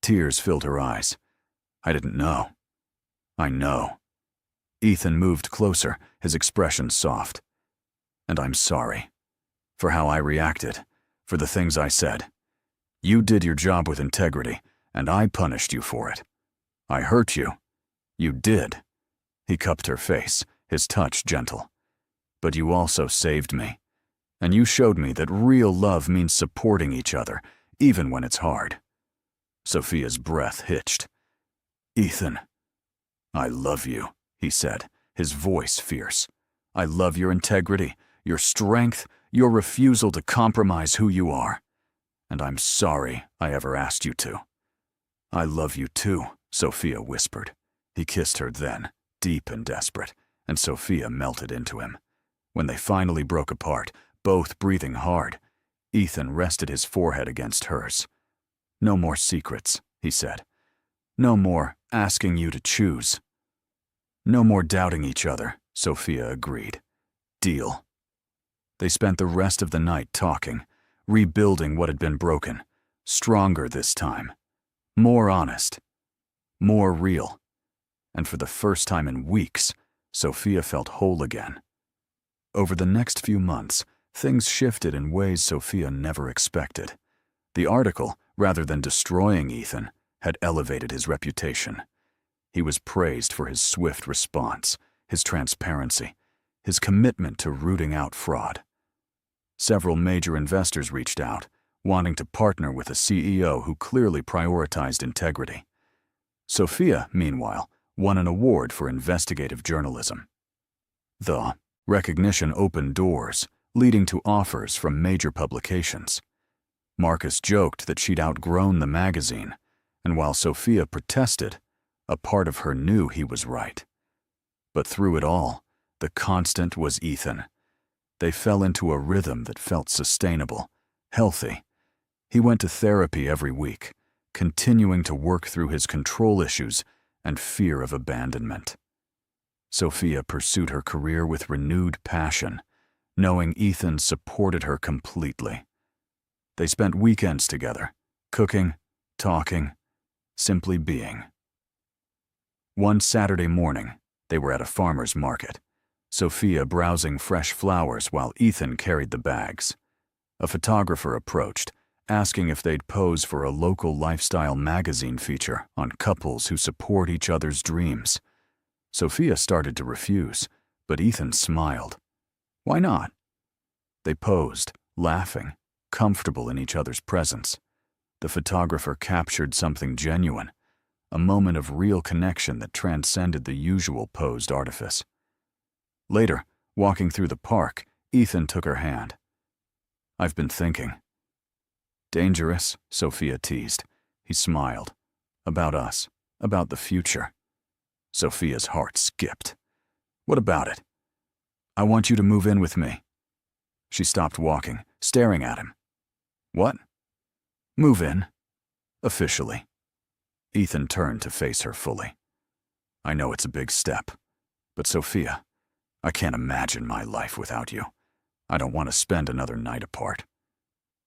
Tears filled her eyes. "I didn't know." "I know." Ethan moved closer, his expression soft. "And I'm sorry. For how I reacted, for the things I said. You did your job with integrity, and I punished you for it. I hurt you. You did." He cupped her face, his touch gentle. "But you also saved me. And you showed me that real love means supporting each other, even when it's hard." Sophia's breath hitched. "Ethan." "I love you," he said, his voice fierce. "I love your integrity, your strength, your refusal to compromise who you are. And I'm sorry I ever asked you to." "I love you too," Sophia whispered. He kissed her then, deep and desperate, and Sophia melted into him. When they finally broke apart, both breathing hard, Ethan rested his forehead against hers. "No more secrets," he said. "No more asking you to choose." "No more doubting each other," Sophia agreed. "Deal." They spent the rest of the night talking, rebuilding what had been broken, stronger this time, more honest, more real. And for the first time in weeks, Sophia felt whole again. Over the next few months, things shifted in ways Sophia never expected. The article, rather than destroying Ethan, had elevated his reputation. He was praised for his swift response, his transparency, his commitment to rooting out fraud. Several major investors reached out, wanting to partner with a CEO who clearly prioritized integrity. Sophia, meanwhile, won an award for investigative journalism. The recognition opened doors, leading to offers from major publications. Marcus joked that she'd outgrown the magazine, and while Sophia protested, a part of her knew he was right. But through it all, the constant was Ethan. They fell into a rhythm that felt sustainable, healthy. He went to therapy every week, continuing to work through his control issues and fear of abandonment. Sophia pursued her career with renewed passion, knowing Ethan supported her completely. They spent weekends together, cooking, talking, simply being. One Saturday morning, they were at a farmer's market, Sophia browsing fresh flowers while Ethan carried the bags. A photographer approached, asking if they'd pose for a local lifestyle magazine feature on couples who support each other's dreams. Sophia started to refuse, but Ethan smiled. Why not? They posed, laughing, comfortable in each other's presence. The photographer captured something genuine, a moment of real connection that transcended the usual posed artifice. Later, walking through the park, Ethan took her hand. "I've been thinking." "Dangerous," Sophia teased. He smiled. "About us, about the future." Sophia's heart skipped. "What about it?" "I want you to move in with me." She stopped walking, staring at him. What? Move in. Officially. Ethan turned to face her fully. I know it's a big step, but Sophia, I can't imagine my life without you. I don't want to spend another night apart.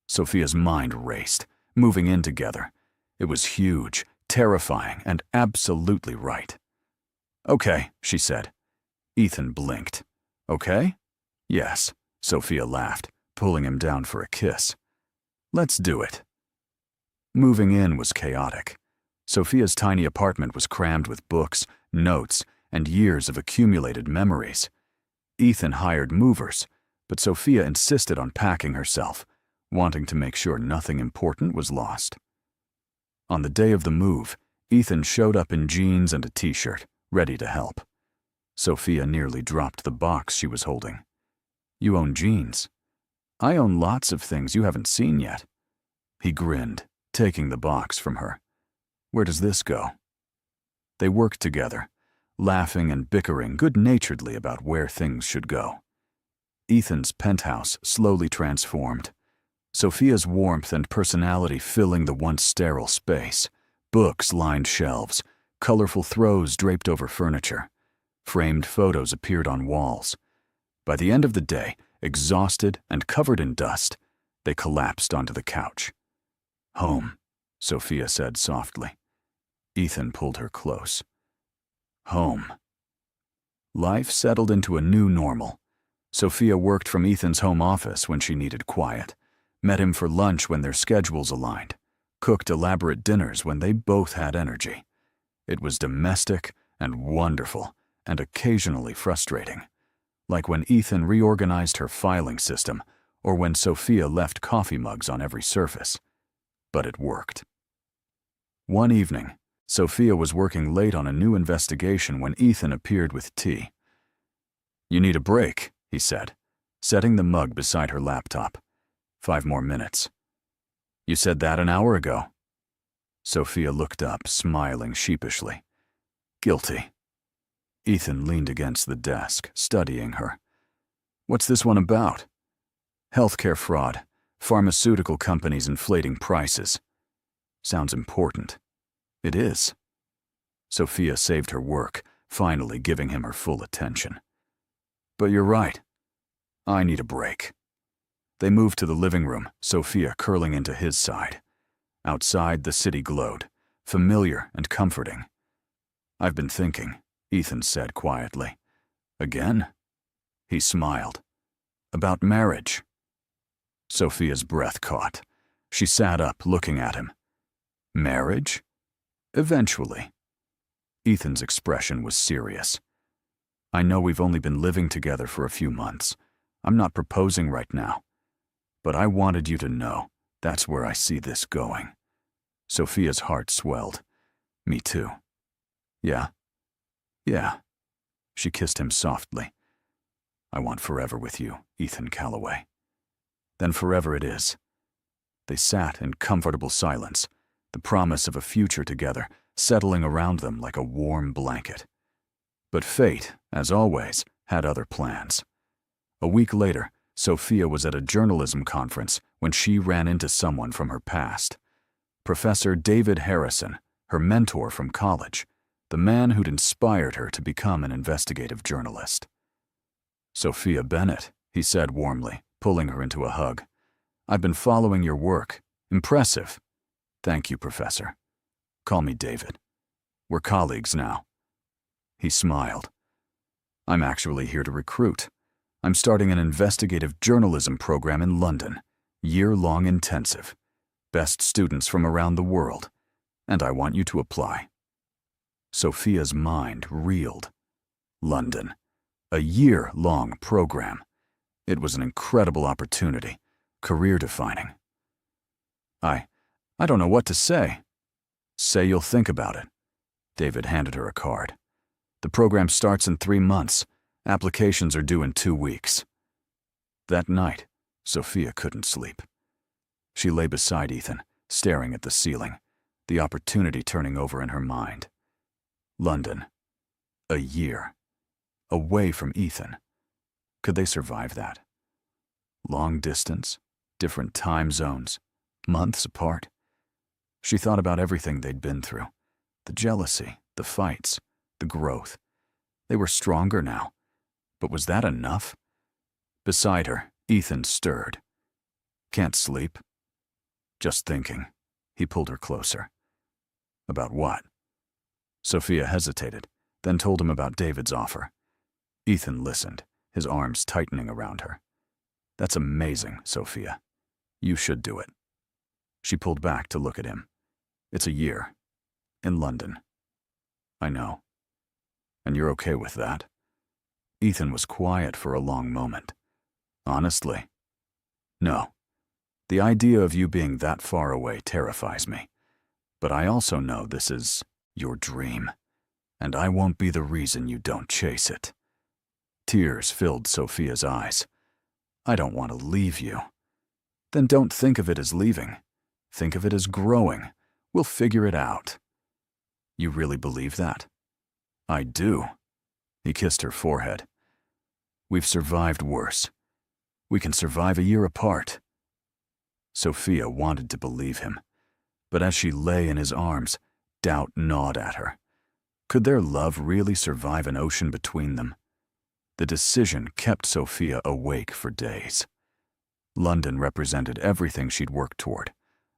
Sophia's mind raced, moving in together. It was huge, terrifying, and absolutely right. Okay, she said. Ethan blinked. Okay? Yes, Sophia laughed, pulling him down for a kiss. Let's do it. Moving in was chaotic. Sophia's tiny apartment was crammed with books, notes, and years of accumulated memories. Ethan hired movers, but Sophia insisted on packing herself, wanting to make sure nothing important was lost. On the day of the move, Ethan showed up in jeans and a t-shirt, ready to help. Sophia nearly dropped the box she was holding. You own jeans. I own lots of things you haven't seen yet. He grinned, taking the box from her. Where does this go? They worked together, laughing and bickering good-naturedly about where things should go. Ethan's penthouse slowly transformed, Sophia's warmth and personality filling the once sterile space. Books lined shelves, colorful throws draped over furniture. Framed photos appeared on walls. By the end of the day, exhausted and covered in dust, they collapsed onto the couch. Home, Sophia said softly. Ethan pulled her close. Home. Life settled into a new normal. Sophia worked from Ethan's home office when she needed quiet, met him for lunch when their schedules aligned, cooked elaborate dinners when they both had energy. It was domestic and wonderful, and occasionally frustrating, like when Ethan reorganized her filing system or when Sophia left coffee mugs on every surface. But it worked. One evening, Sophia was working late on a new investigation when Ethan appeared with tea. You need a break, he said, setting the mug beside her laptop. 5 more minutes. You said that an hour ago. Sophia looked up, smiling sheepishly. Guilty. Ethan leaned against the desk, studying her. What's this one about? Healthcare fraud, pharmaceutical companies inflating prices. Sounds important. It is. Sophia saved her work, finally giving him her full attention. But you're right. I need a break. They moved to the living room, Sophia curling into his side. Outside, the city glowed, familiar and comforting. I've been thinking, Ethan said quietly. Again? He smiled. About marriage. Sophia's breath caught. She sat up, looking at him. Marriage? Eventually. Ethan's expression was serious. I know we've only been living together for a few months. I'm not proposing right now. But I wanted you to know that's where I see this going. Sophia's heart swelled. Me too. Yeah? Yeah. She kissed him softly. I want forever with you, Ethan Calloway. Then forever it is. They sat in comfortable silence, the promise of a future together settling around them like a warm blanket. But fate, as always, had other plans. A week later, Sophia was at a journalism conference when she ran into someone from her past. Professor David Harrison, her mentor from college, the man who'd inspired her to become an investigative journalist. Sophia Bennett, he said warmly, pulling her into a hug. I've been following your work. Impressive. Thank you, Professor. Call me David. We're colleagues now. He smiled. I'm actually here to recruit. I'm starting an investigative journalism program in London, year-long intensive. Best students from around the world, and I want you to apply. Sophia's mind reeled. London, a year-long program. It was an incredible opportunity, career-defining. I don't know what to say. Say you'll think about it. David handed her a card. The program starts in 3 months. Applications are due in 2 weeks. That night, Sophia couldn't sleep. She lay beside Ethan, staring at the ceiling, the opportunity turning over in her mind. London. A year. Away from Ethan. Could they survive that? Long distance, different time zones, months apart. She thought about everything they'd been through. The jealousy, the fights, the growth. They were stronger now. But was that enough? Beside her, Ethan stirred. Can't sleep? Just thinking. He pulled her closer. About what? Sophia hesitated, then told him about David's offer. Ethan listened, his arms tightening around her. That's amazing, Sophia. You should do it. She pulled back to look at him. It's a year. In London. I know. And you're okay with that? Ethan was quiet for a long moment. Honestly? No. The idea of you being that far away terrifies me. But I also know this is your dream, and I won't be the reason you don't chase it. Tears filled Sophia's eyes. I don't want to leave you. Then don't think of it as leaving. Think of it as growing. We'll figure it out. You really believe that? I do. He kissed her forehead. We've survived worse. We can survive a year apart. Sophia wanted to believe him, but as she lay in his arms, doubt gnawed at her. Could their love really survive an ocean between them? The decision kept Sophia awake for days. London represented everything she'd worked toward,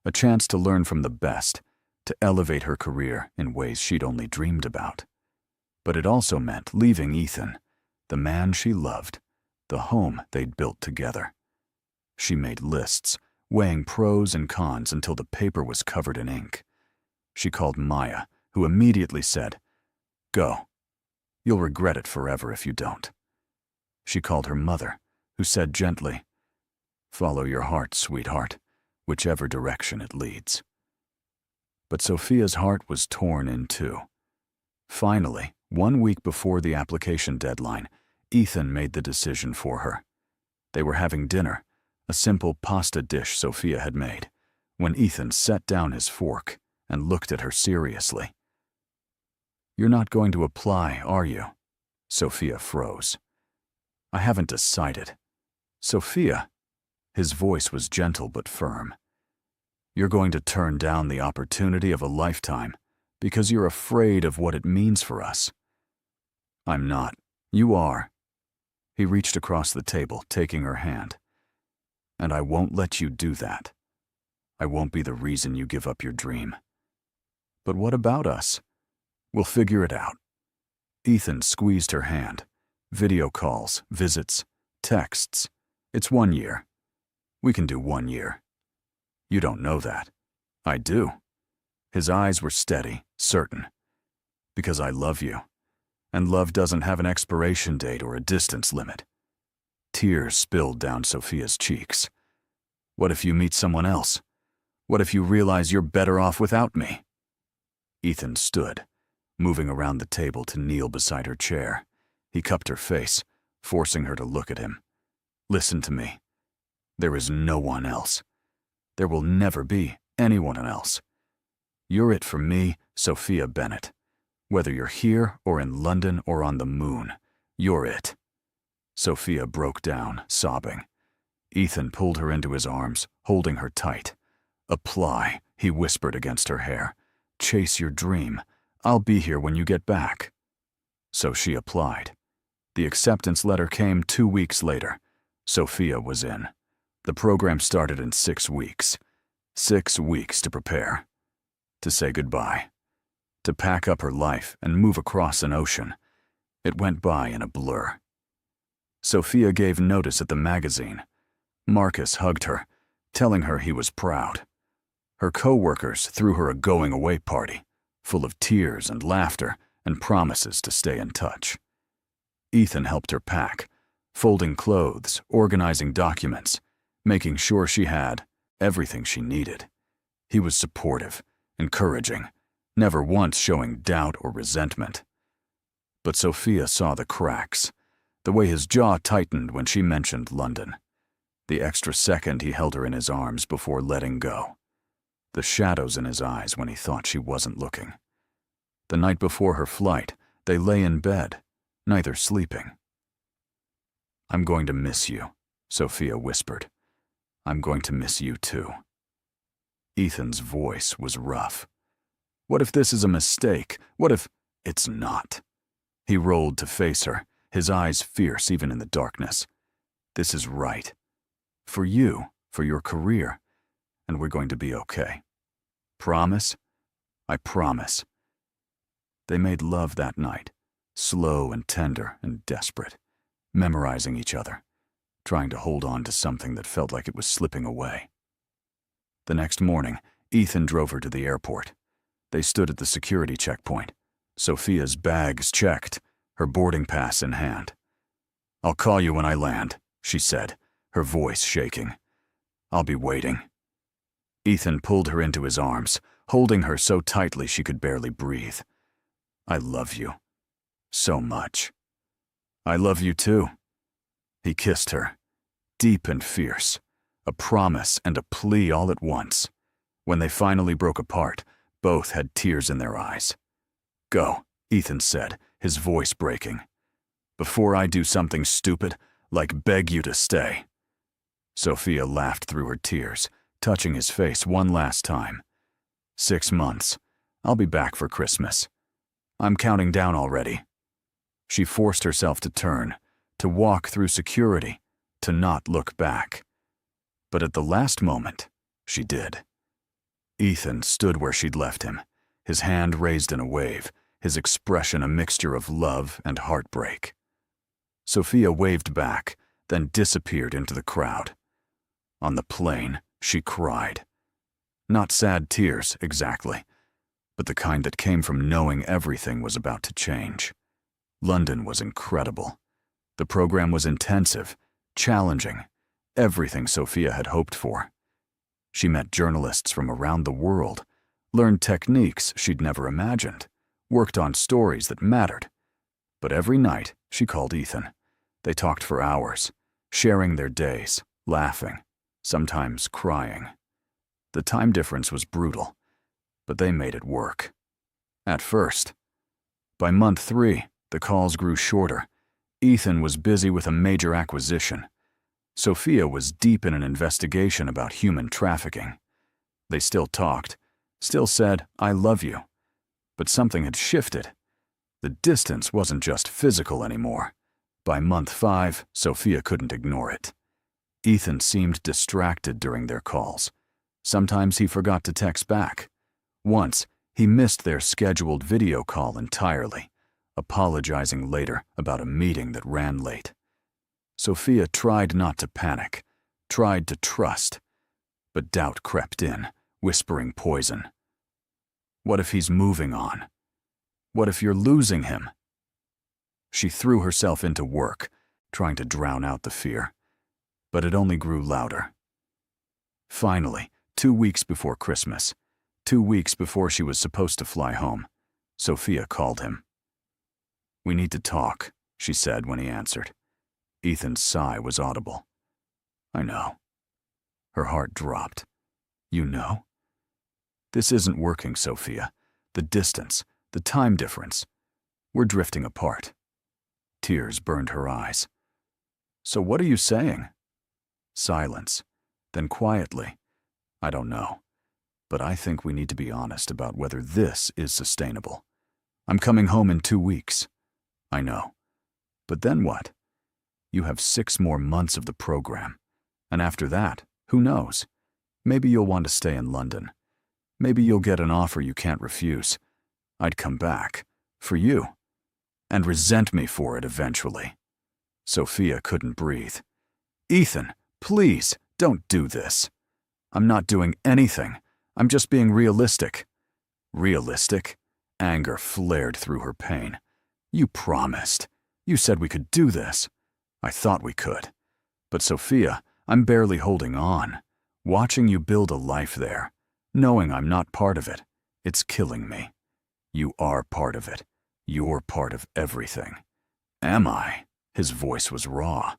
a chance to learn from the best, to elevate her career in ways she'd only dreamed about. But it also meant leaving Ethan, the man she loved, the home they'd built together. She made lists, weighing pros and cons until the paper was covered in ink. She called Maya, who immediately said, "Go. You'll regret it forever if you don't." She called her mother, who said gently, "Follow your heart, sweetheart, whichever direction it leads." But Sophia's heart was torn in two. Finally, 1 week before the application deadline, Ethan made the decision for her. They were having dinner, a simple pasta dish Sophia had made, when Ethan set down his fork and looked at her seriously. "You're not going to apply, are you?" Sophia froze. "I haven't decided." "Sophia," his voice was gentle but firm, "you're going to turn down the opportunity of a lifetime because you're afraid of what it means for us." "I'm not. You are." He reached across the table, taking her hand. "And I won't let you do that. I won't be the reason you give up your dream." "But what about us?" "We'll figure it out." Ethan squeezed her hand. Video calls, visits, texts. It's 1 year. We can do 1 year. You don't know that. I do. His eyes were steady, certain. Because I love you. And love doesn't have an expiration date or a distance limit. Tears spilled down Sophia's cheeks. What if you meet someone else? What if you realize you're better off without me? Ethan stood, moving around the table to kneel beside her chair. He cupped her face, forcing her to look at him. "Listen to me. There is no one else. There will never be anyone else. You're it for me, Sophia Bennett. Whether you're here or in London or on the moon, you're it." Sophia broke down, sobbing. Ethan pulled her into his arms, holding her tight. "Apply," he whispered against her hair. "Chase your dream. I'll be here when you get back." So she applied. The acceptance letter came 2 weeks later. Sophia was in. The program started in 6 weeks. 6 weeks to prepare. To say goodbye. To pack up her life and move across an ocean. It went by in a blur. Sophia gave notice at the magazine. Marcus hugged her, telling her he was proud. Her co-workers threw her a going-away party, full of tears and laughter and promises to stay in touch. Ethan helped her pack, folding clothes, organizing documents, making sure she had everything she needed. He was supportive, encouraging, never once showing doubt or resentment. But Sophia saw the cracks, the way his jaw tightened when she mentioned London, the extra second he held her in his arms before letting go, the shadows in his eyes when he thought she wasn't looking. The night before her flight, they lay in bed, neither sleeping. "I'm going to miss you," Sophia whispered. I'm going to miss you too. Ethan's voice was rough. What if this is a mistake? What if it's not? He rolled to face her, his eyes fierce even in the darkness. This is right. For you, for your career, and we're going to be okay. Promise? I promise. They made love that night, slow and tender and desperate, memorizing each other, trying to hold on to something that felt like it was slipping away. The next morning, Ethan drove her to the airport. They stood at the security checkpoint, Sophia's bags checked, her boarding pass in hand. I'll call you when I land, she said, her voice shaking. I'll be waiting. Ethan pulled her into his arms, holding her so tightly she could barely breathe. I love you. So much. I love you too. He kissed her, deep and fierce, a promise and a plea all at once. When they finally broke apart, both had tears in their eyes. Go, Ethan said, his voice breaking. Before I do something stupid, like beg you to stay. Sophia laughed through her tears, touching his face one last time. 6 months. I'll be back for Christmas. I'm counting down already. She forced herself to turn, to walk through security, to not look back. But at the last moment, she did. Ethan stood where she'd left him, his hand raised in a wave, his expression a mixture of love and heartbreak. Sophia waved back, then disappeared into the crowd. On the plane, she cried. Not sad tears, exactly, but the kind that came from knowing everything was about to change. London was incredible. The program was intensive, challenging, everything Sophia had hoped for. She met journalists from around the world, learned techniques she'd never imagined, worked on stories that mattered. But every night, she called Ethan. They talked for hours, sharing their days, laughing, sometimes crying. The time difference was brutal, but they made it work. At first. By month 3, the calls grew shorter. Ethan was busy with a major acquisition. Sophia was deep in an investigation about human trafficking. They still talked, still said, I love you. But something had shifted. The distance wasn't just physical anymore. By month 5, Sophia couldn't ignore it. Ethan seemed distracted during their calls. Sometimes he forgot to text back. Once, he missed their scheduled video call entirely, apologizing later about a meeting that ran late. Sophia tried not to panic, tried to trust, but doubt crept in, whispering poison. What if he's moving on? What if you're losing him? She threw herself into work, trying to drown out the fear, but it only grew louder. Finally, 2 weeks before Christmas, 2 weeks before she was supposed to fly home, Sophia called him. We need to talk, she said when he answered. Ethan's sigh was audible. I know. Her heart dropped. You know? This isn't working, Sophia. The distance, the time difference. We're drifting apart. Tears burned her eyes. So what are you saying? Silence. Then quietly. I don't know. But I think we need to be honest about whether this is sustainable. I'm coming home in 2 weeks. I know. But then what? You have 6 more months of the program. And after that, who knows? Maybe you'll want to stay in London. Maybe you'll get an offer you can't refuse. I'd come back. For you. And resent me for it eventually. Sophia couldn't breathe. Ethan, please, don't do this. I'm not doing anything. I'm just being realistic. Realistic? Anger flared through her pain. You promised. You said we could do this. I thought we could. But Sophia, I'm barely holding on. Watching you build a life there, knowing I'm not part of it, it's killing me. You are part of it. You're part of everything. Am I? His voice was raw.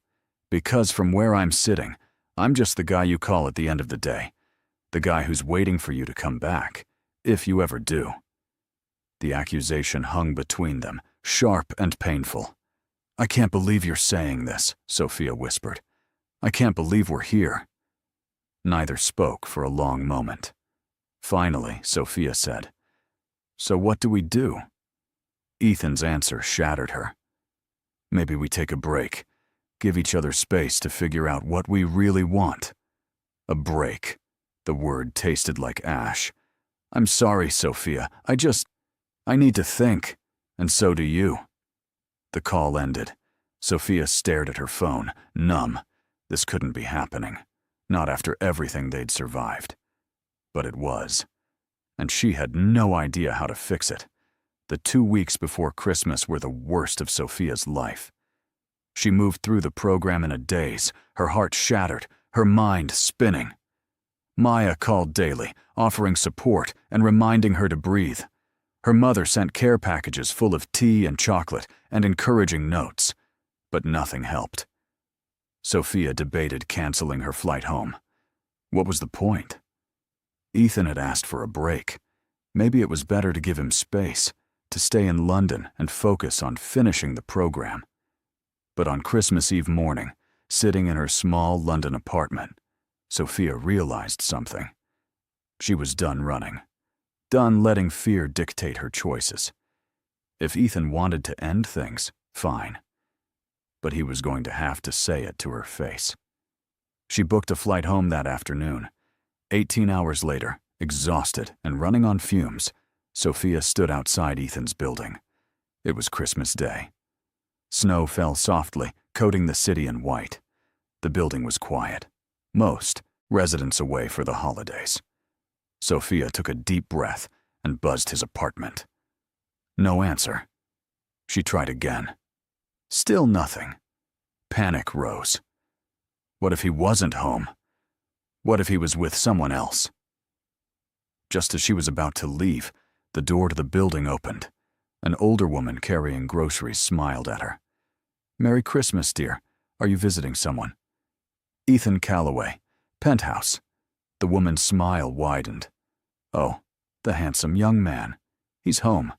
Because from where I'm sitting, I'm just the guy you call at the end of the day. The guy who's waiting for you to come back, if you ever do. The accusation hung between them, sharp and painful. I can't believe you're saying this, Sophia whispered. I can't believe we're here." Neither spoke for a long moment. Finally, Sophia said, "So what do we do?" Ethan's answer shattered her. "Maybe we take a break, give each other space to figure out what we really want." A break. The word tasted like ash. "I'm sorry, Sophia. I need to think. And so do you." The call ended. Sophia stared at her phone, numb. This couldn't be happening. Not after everything they'd survived. But it was. And she had no idea how to fix it. The 2 weeks before Christmas were the worst of Sophia's life. She moved through the program in a daze, her heart shattered, her mind spinning. Maya called daily, offering support and reminding her to breathe. Her mother sent care packages full of tea and chocolate and encouraging notes. But nothing helped. Sophia debated canceling her flight home. What was the point? Ethan had asked for a break. Maybe it was better to give him space, to stay in London and focus on finishing the program. But on Christmas Eve morning, sitting in her small London apartment, Sophia realized something. She was done running. Done letting fear dictate her choices. If Ethan wanted to end things, fine. But he was going to have to say it to her face. She booked a flight home that afternoon. 18 hours later, exhausted and running on fumes, Sophia stood outside Ethan's building. It was Christmas Day. Snow fell softly, coating the city in white. The building was quiet. Most residents away for the holidays. Sophia took a deep breath and buzzed his apartment. No answer. She tried again. Still nothing. Panic rose. What if he wasn't home? What if he was with someone else? Just as she was about to leave, the door to the building opened. An older woman carrying groceries smiled at her. "Merry Christmas, dear. Are you visiting someone?" "Ethan Calloway, penthouse." The woman's smile widened. "Oh, the handsome young man. He's home.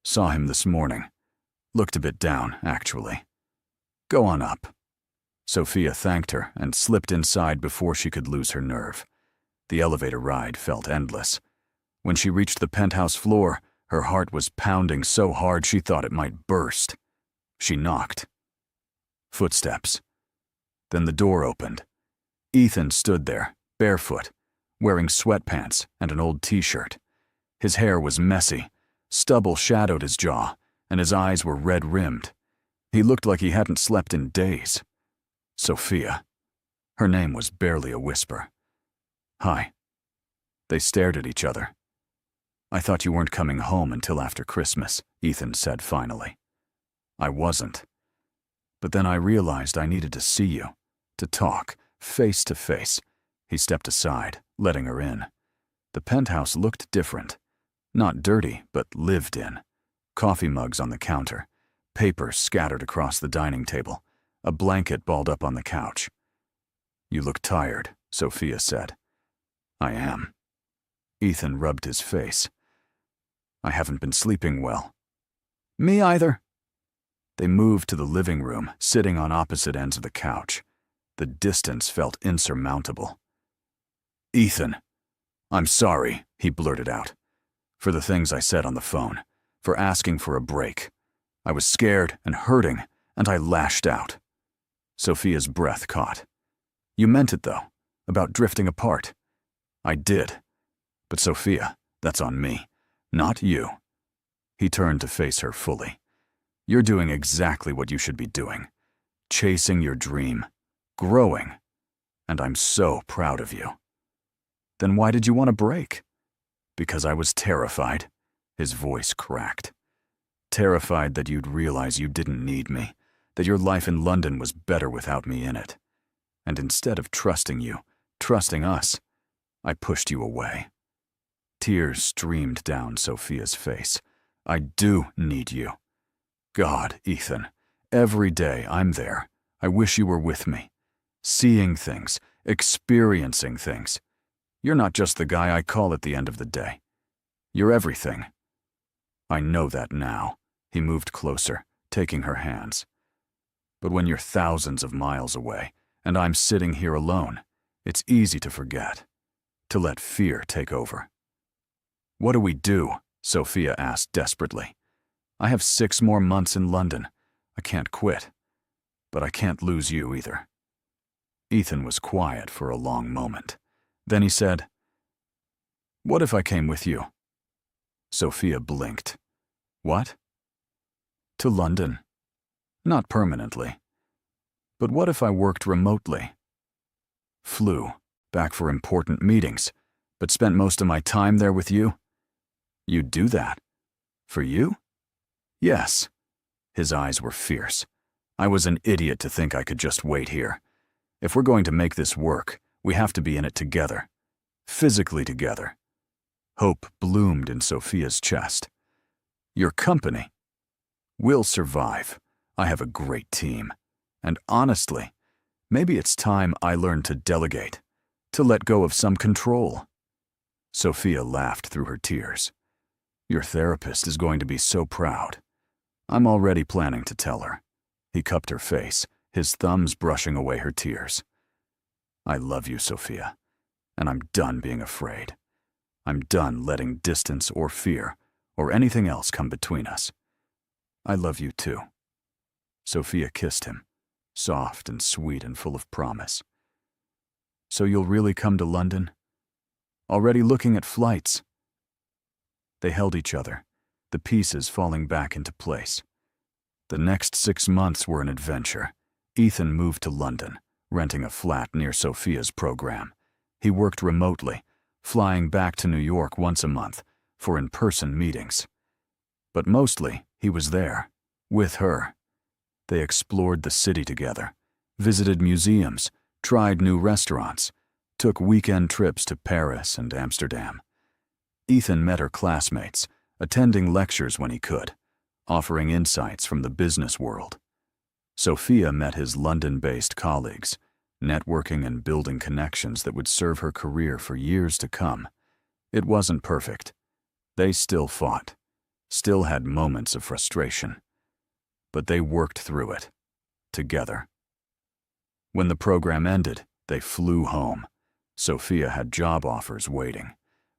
Saw him this morning. Looked a bit down, actually. Go on up." Sophia thanked her and slipped inside before she could lose her nerve. The elevator ride felt endless. When she reached the penthouse floor, her heart was pounding so hard she thought it might burst. She knocked. Footsteps. Then the door opened. Ethan stood there, barefoot, wearing sweatpants and an old t-shirt. His hair was messy, stubble shadowed his jaw, and his eyes were red-rimmed. He looked like he hadn't slept in days. Sophia. Her name was barely a whisper. "Hi." They stared at each other. "I thought you weren't coming home until after Christmas," Ethan said finally. "I wasn't. But then I realized I needed to see you, to talk, face to face." He stepped aside, letting her in. The penthouse looked different. Not dirty, but lived in. Coffee mugs on the counter, papers scattered across the dining table, a blanket balled up on the couch. "You look tired," Sophia said. "I am." Ethan rubbed his face. "I haven't been sleeping well." "Me either." They moved to the living room, sitting on opposite ends of the couch. The distance felt insurmountable. "Ethan, I'm sorry," he blurted out, "for the things I said on the phone, for asking for a break. I was scared and hurting, and I lashed out." Sophia's breath caught. "You meant it, though, about drifting apart." "I did. But Sophia, that's on me, not you." He turned to face her fully. "You're doing exactly what you should be doing. Chasing your dream. Growing. And I'm so proud of you." "Then why did you want a break?" "Because I was terrified." His voice cracked. "Terrified that you'd realize you didn't need me, that your life in London was better without me in it. And instead of trusting you, trusting us, I pushed you away." Tears streamed down Sophia's face. "I do need you. God, Ethan, every day I'm there. I wish you were with me. Seeing things, experiencing things. You're not just the guy I call at the end of the day. You're everything." "I know that now." He moved closer, taking her hands. "But when you're thousands of miles away, and I'm sitting here alone. It's easy to forget, to let fear take over. What do we do? Sophia asked desperately. I have 6 more months in London. I can't quit, but I can't lose you either. Ethan was quiet for a long moment. Then he said, What if I came with you? Sophia blinked. What? To London. Not permanently. But what if I worked remotely? Flew, back for important meetings, but spent most of my time there with you? You'd do that? For you? Yes. His eyes were fierce. I was an idiot to think I could just wait here. If we're going to make this work, we have to be in it together. Physically together. Hope bloomed in Sophia's chest. Your company. We'll survive. I have a great team. And honestly, maybe it's time I learned to delegate, to let go of some control. Sophia laughed through her tears. Your therapist is going to be so proud. I'm already planning to tell her. He cupped her face, his thumbs brushing away her tears. I love you, Sophia, and I'm done being afraid. I'm done letting distance or fear or anything else come between us. I love you too. Sophia kissed him, soft and sweet and full of promise. So you'll really come to London? Already looking at flights? They held each other, the pieces falling back into place. The next 6 months were an adventure. Ethan moved to London, renting a flat near Sophia's program. He worked remotely, flying back to New York once a month for in-person meetings. But mostly, he was there, with her. They explored the city together, visited museums, tried new restaurants, took weekend trips to Paris and Amsterdam. Ethan met her classmates, attending lectures when he could, offering insights from the business world. Sophia met his London-based colleagues, networking and building connections that would serve her career for years to come. It wasn't perfect. They still fought, still had moments of frustration. But they worked through it, together. When the program ended, they flew home. Sophia had job offers waiting.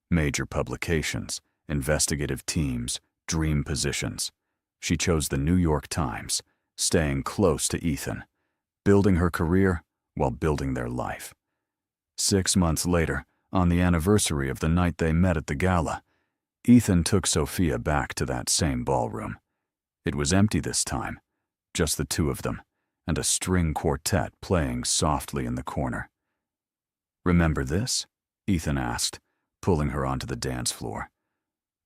Major publications, investigative teams, dream positions. She chose the New York Times, staying close to Ethan, building her career while building their life. 6 months later, on the anniversary of the night they met at the gala, Ethan took Sophia back to that same ballroom. It was empty this time, just the two of them, and a string quartet playing softly in the corner. Remember this? Ethan asked, pulling her onto the dance floor.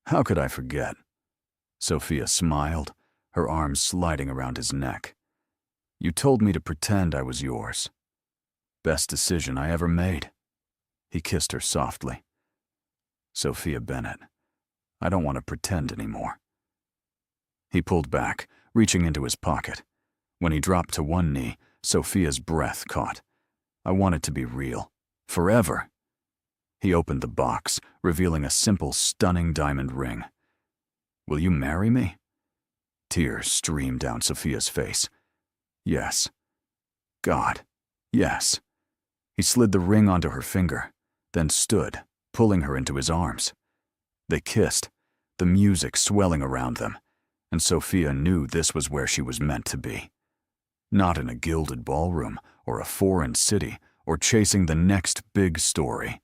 How could I forget? Sophia smiled, her arms sliding around his neck. You told me to pretend I was yours. Best decision I ever made. He kissed her softly. Sophia Bennett, I don't want to pretend anymore. He pulled back, reaching into his pocket. When he dropped to one knee, Sophia's breath caught. I want it to be real. Forever. He opened the box, revealing a simple, stunning diamond ring. Will you marry me? Tears streamed down Sophia's face. Yes. God, yes. He slid the ring onto her finger, then stood, pulling her into his arms. They kissed, the music swelling around them, and Sophia knew this was where she was meant to be. Not in a gilded ballroom, or a foreign city, or chasing the next big story.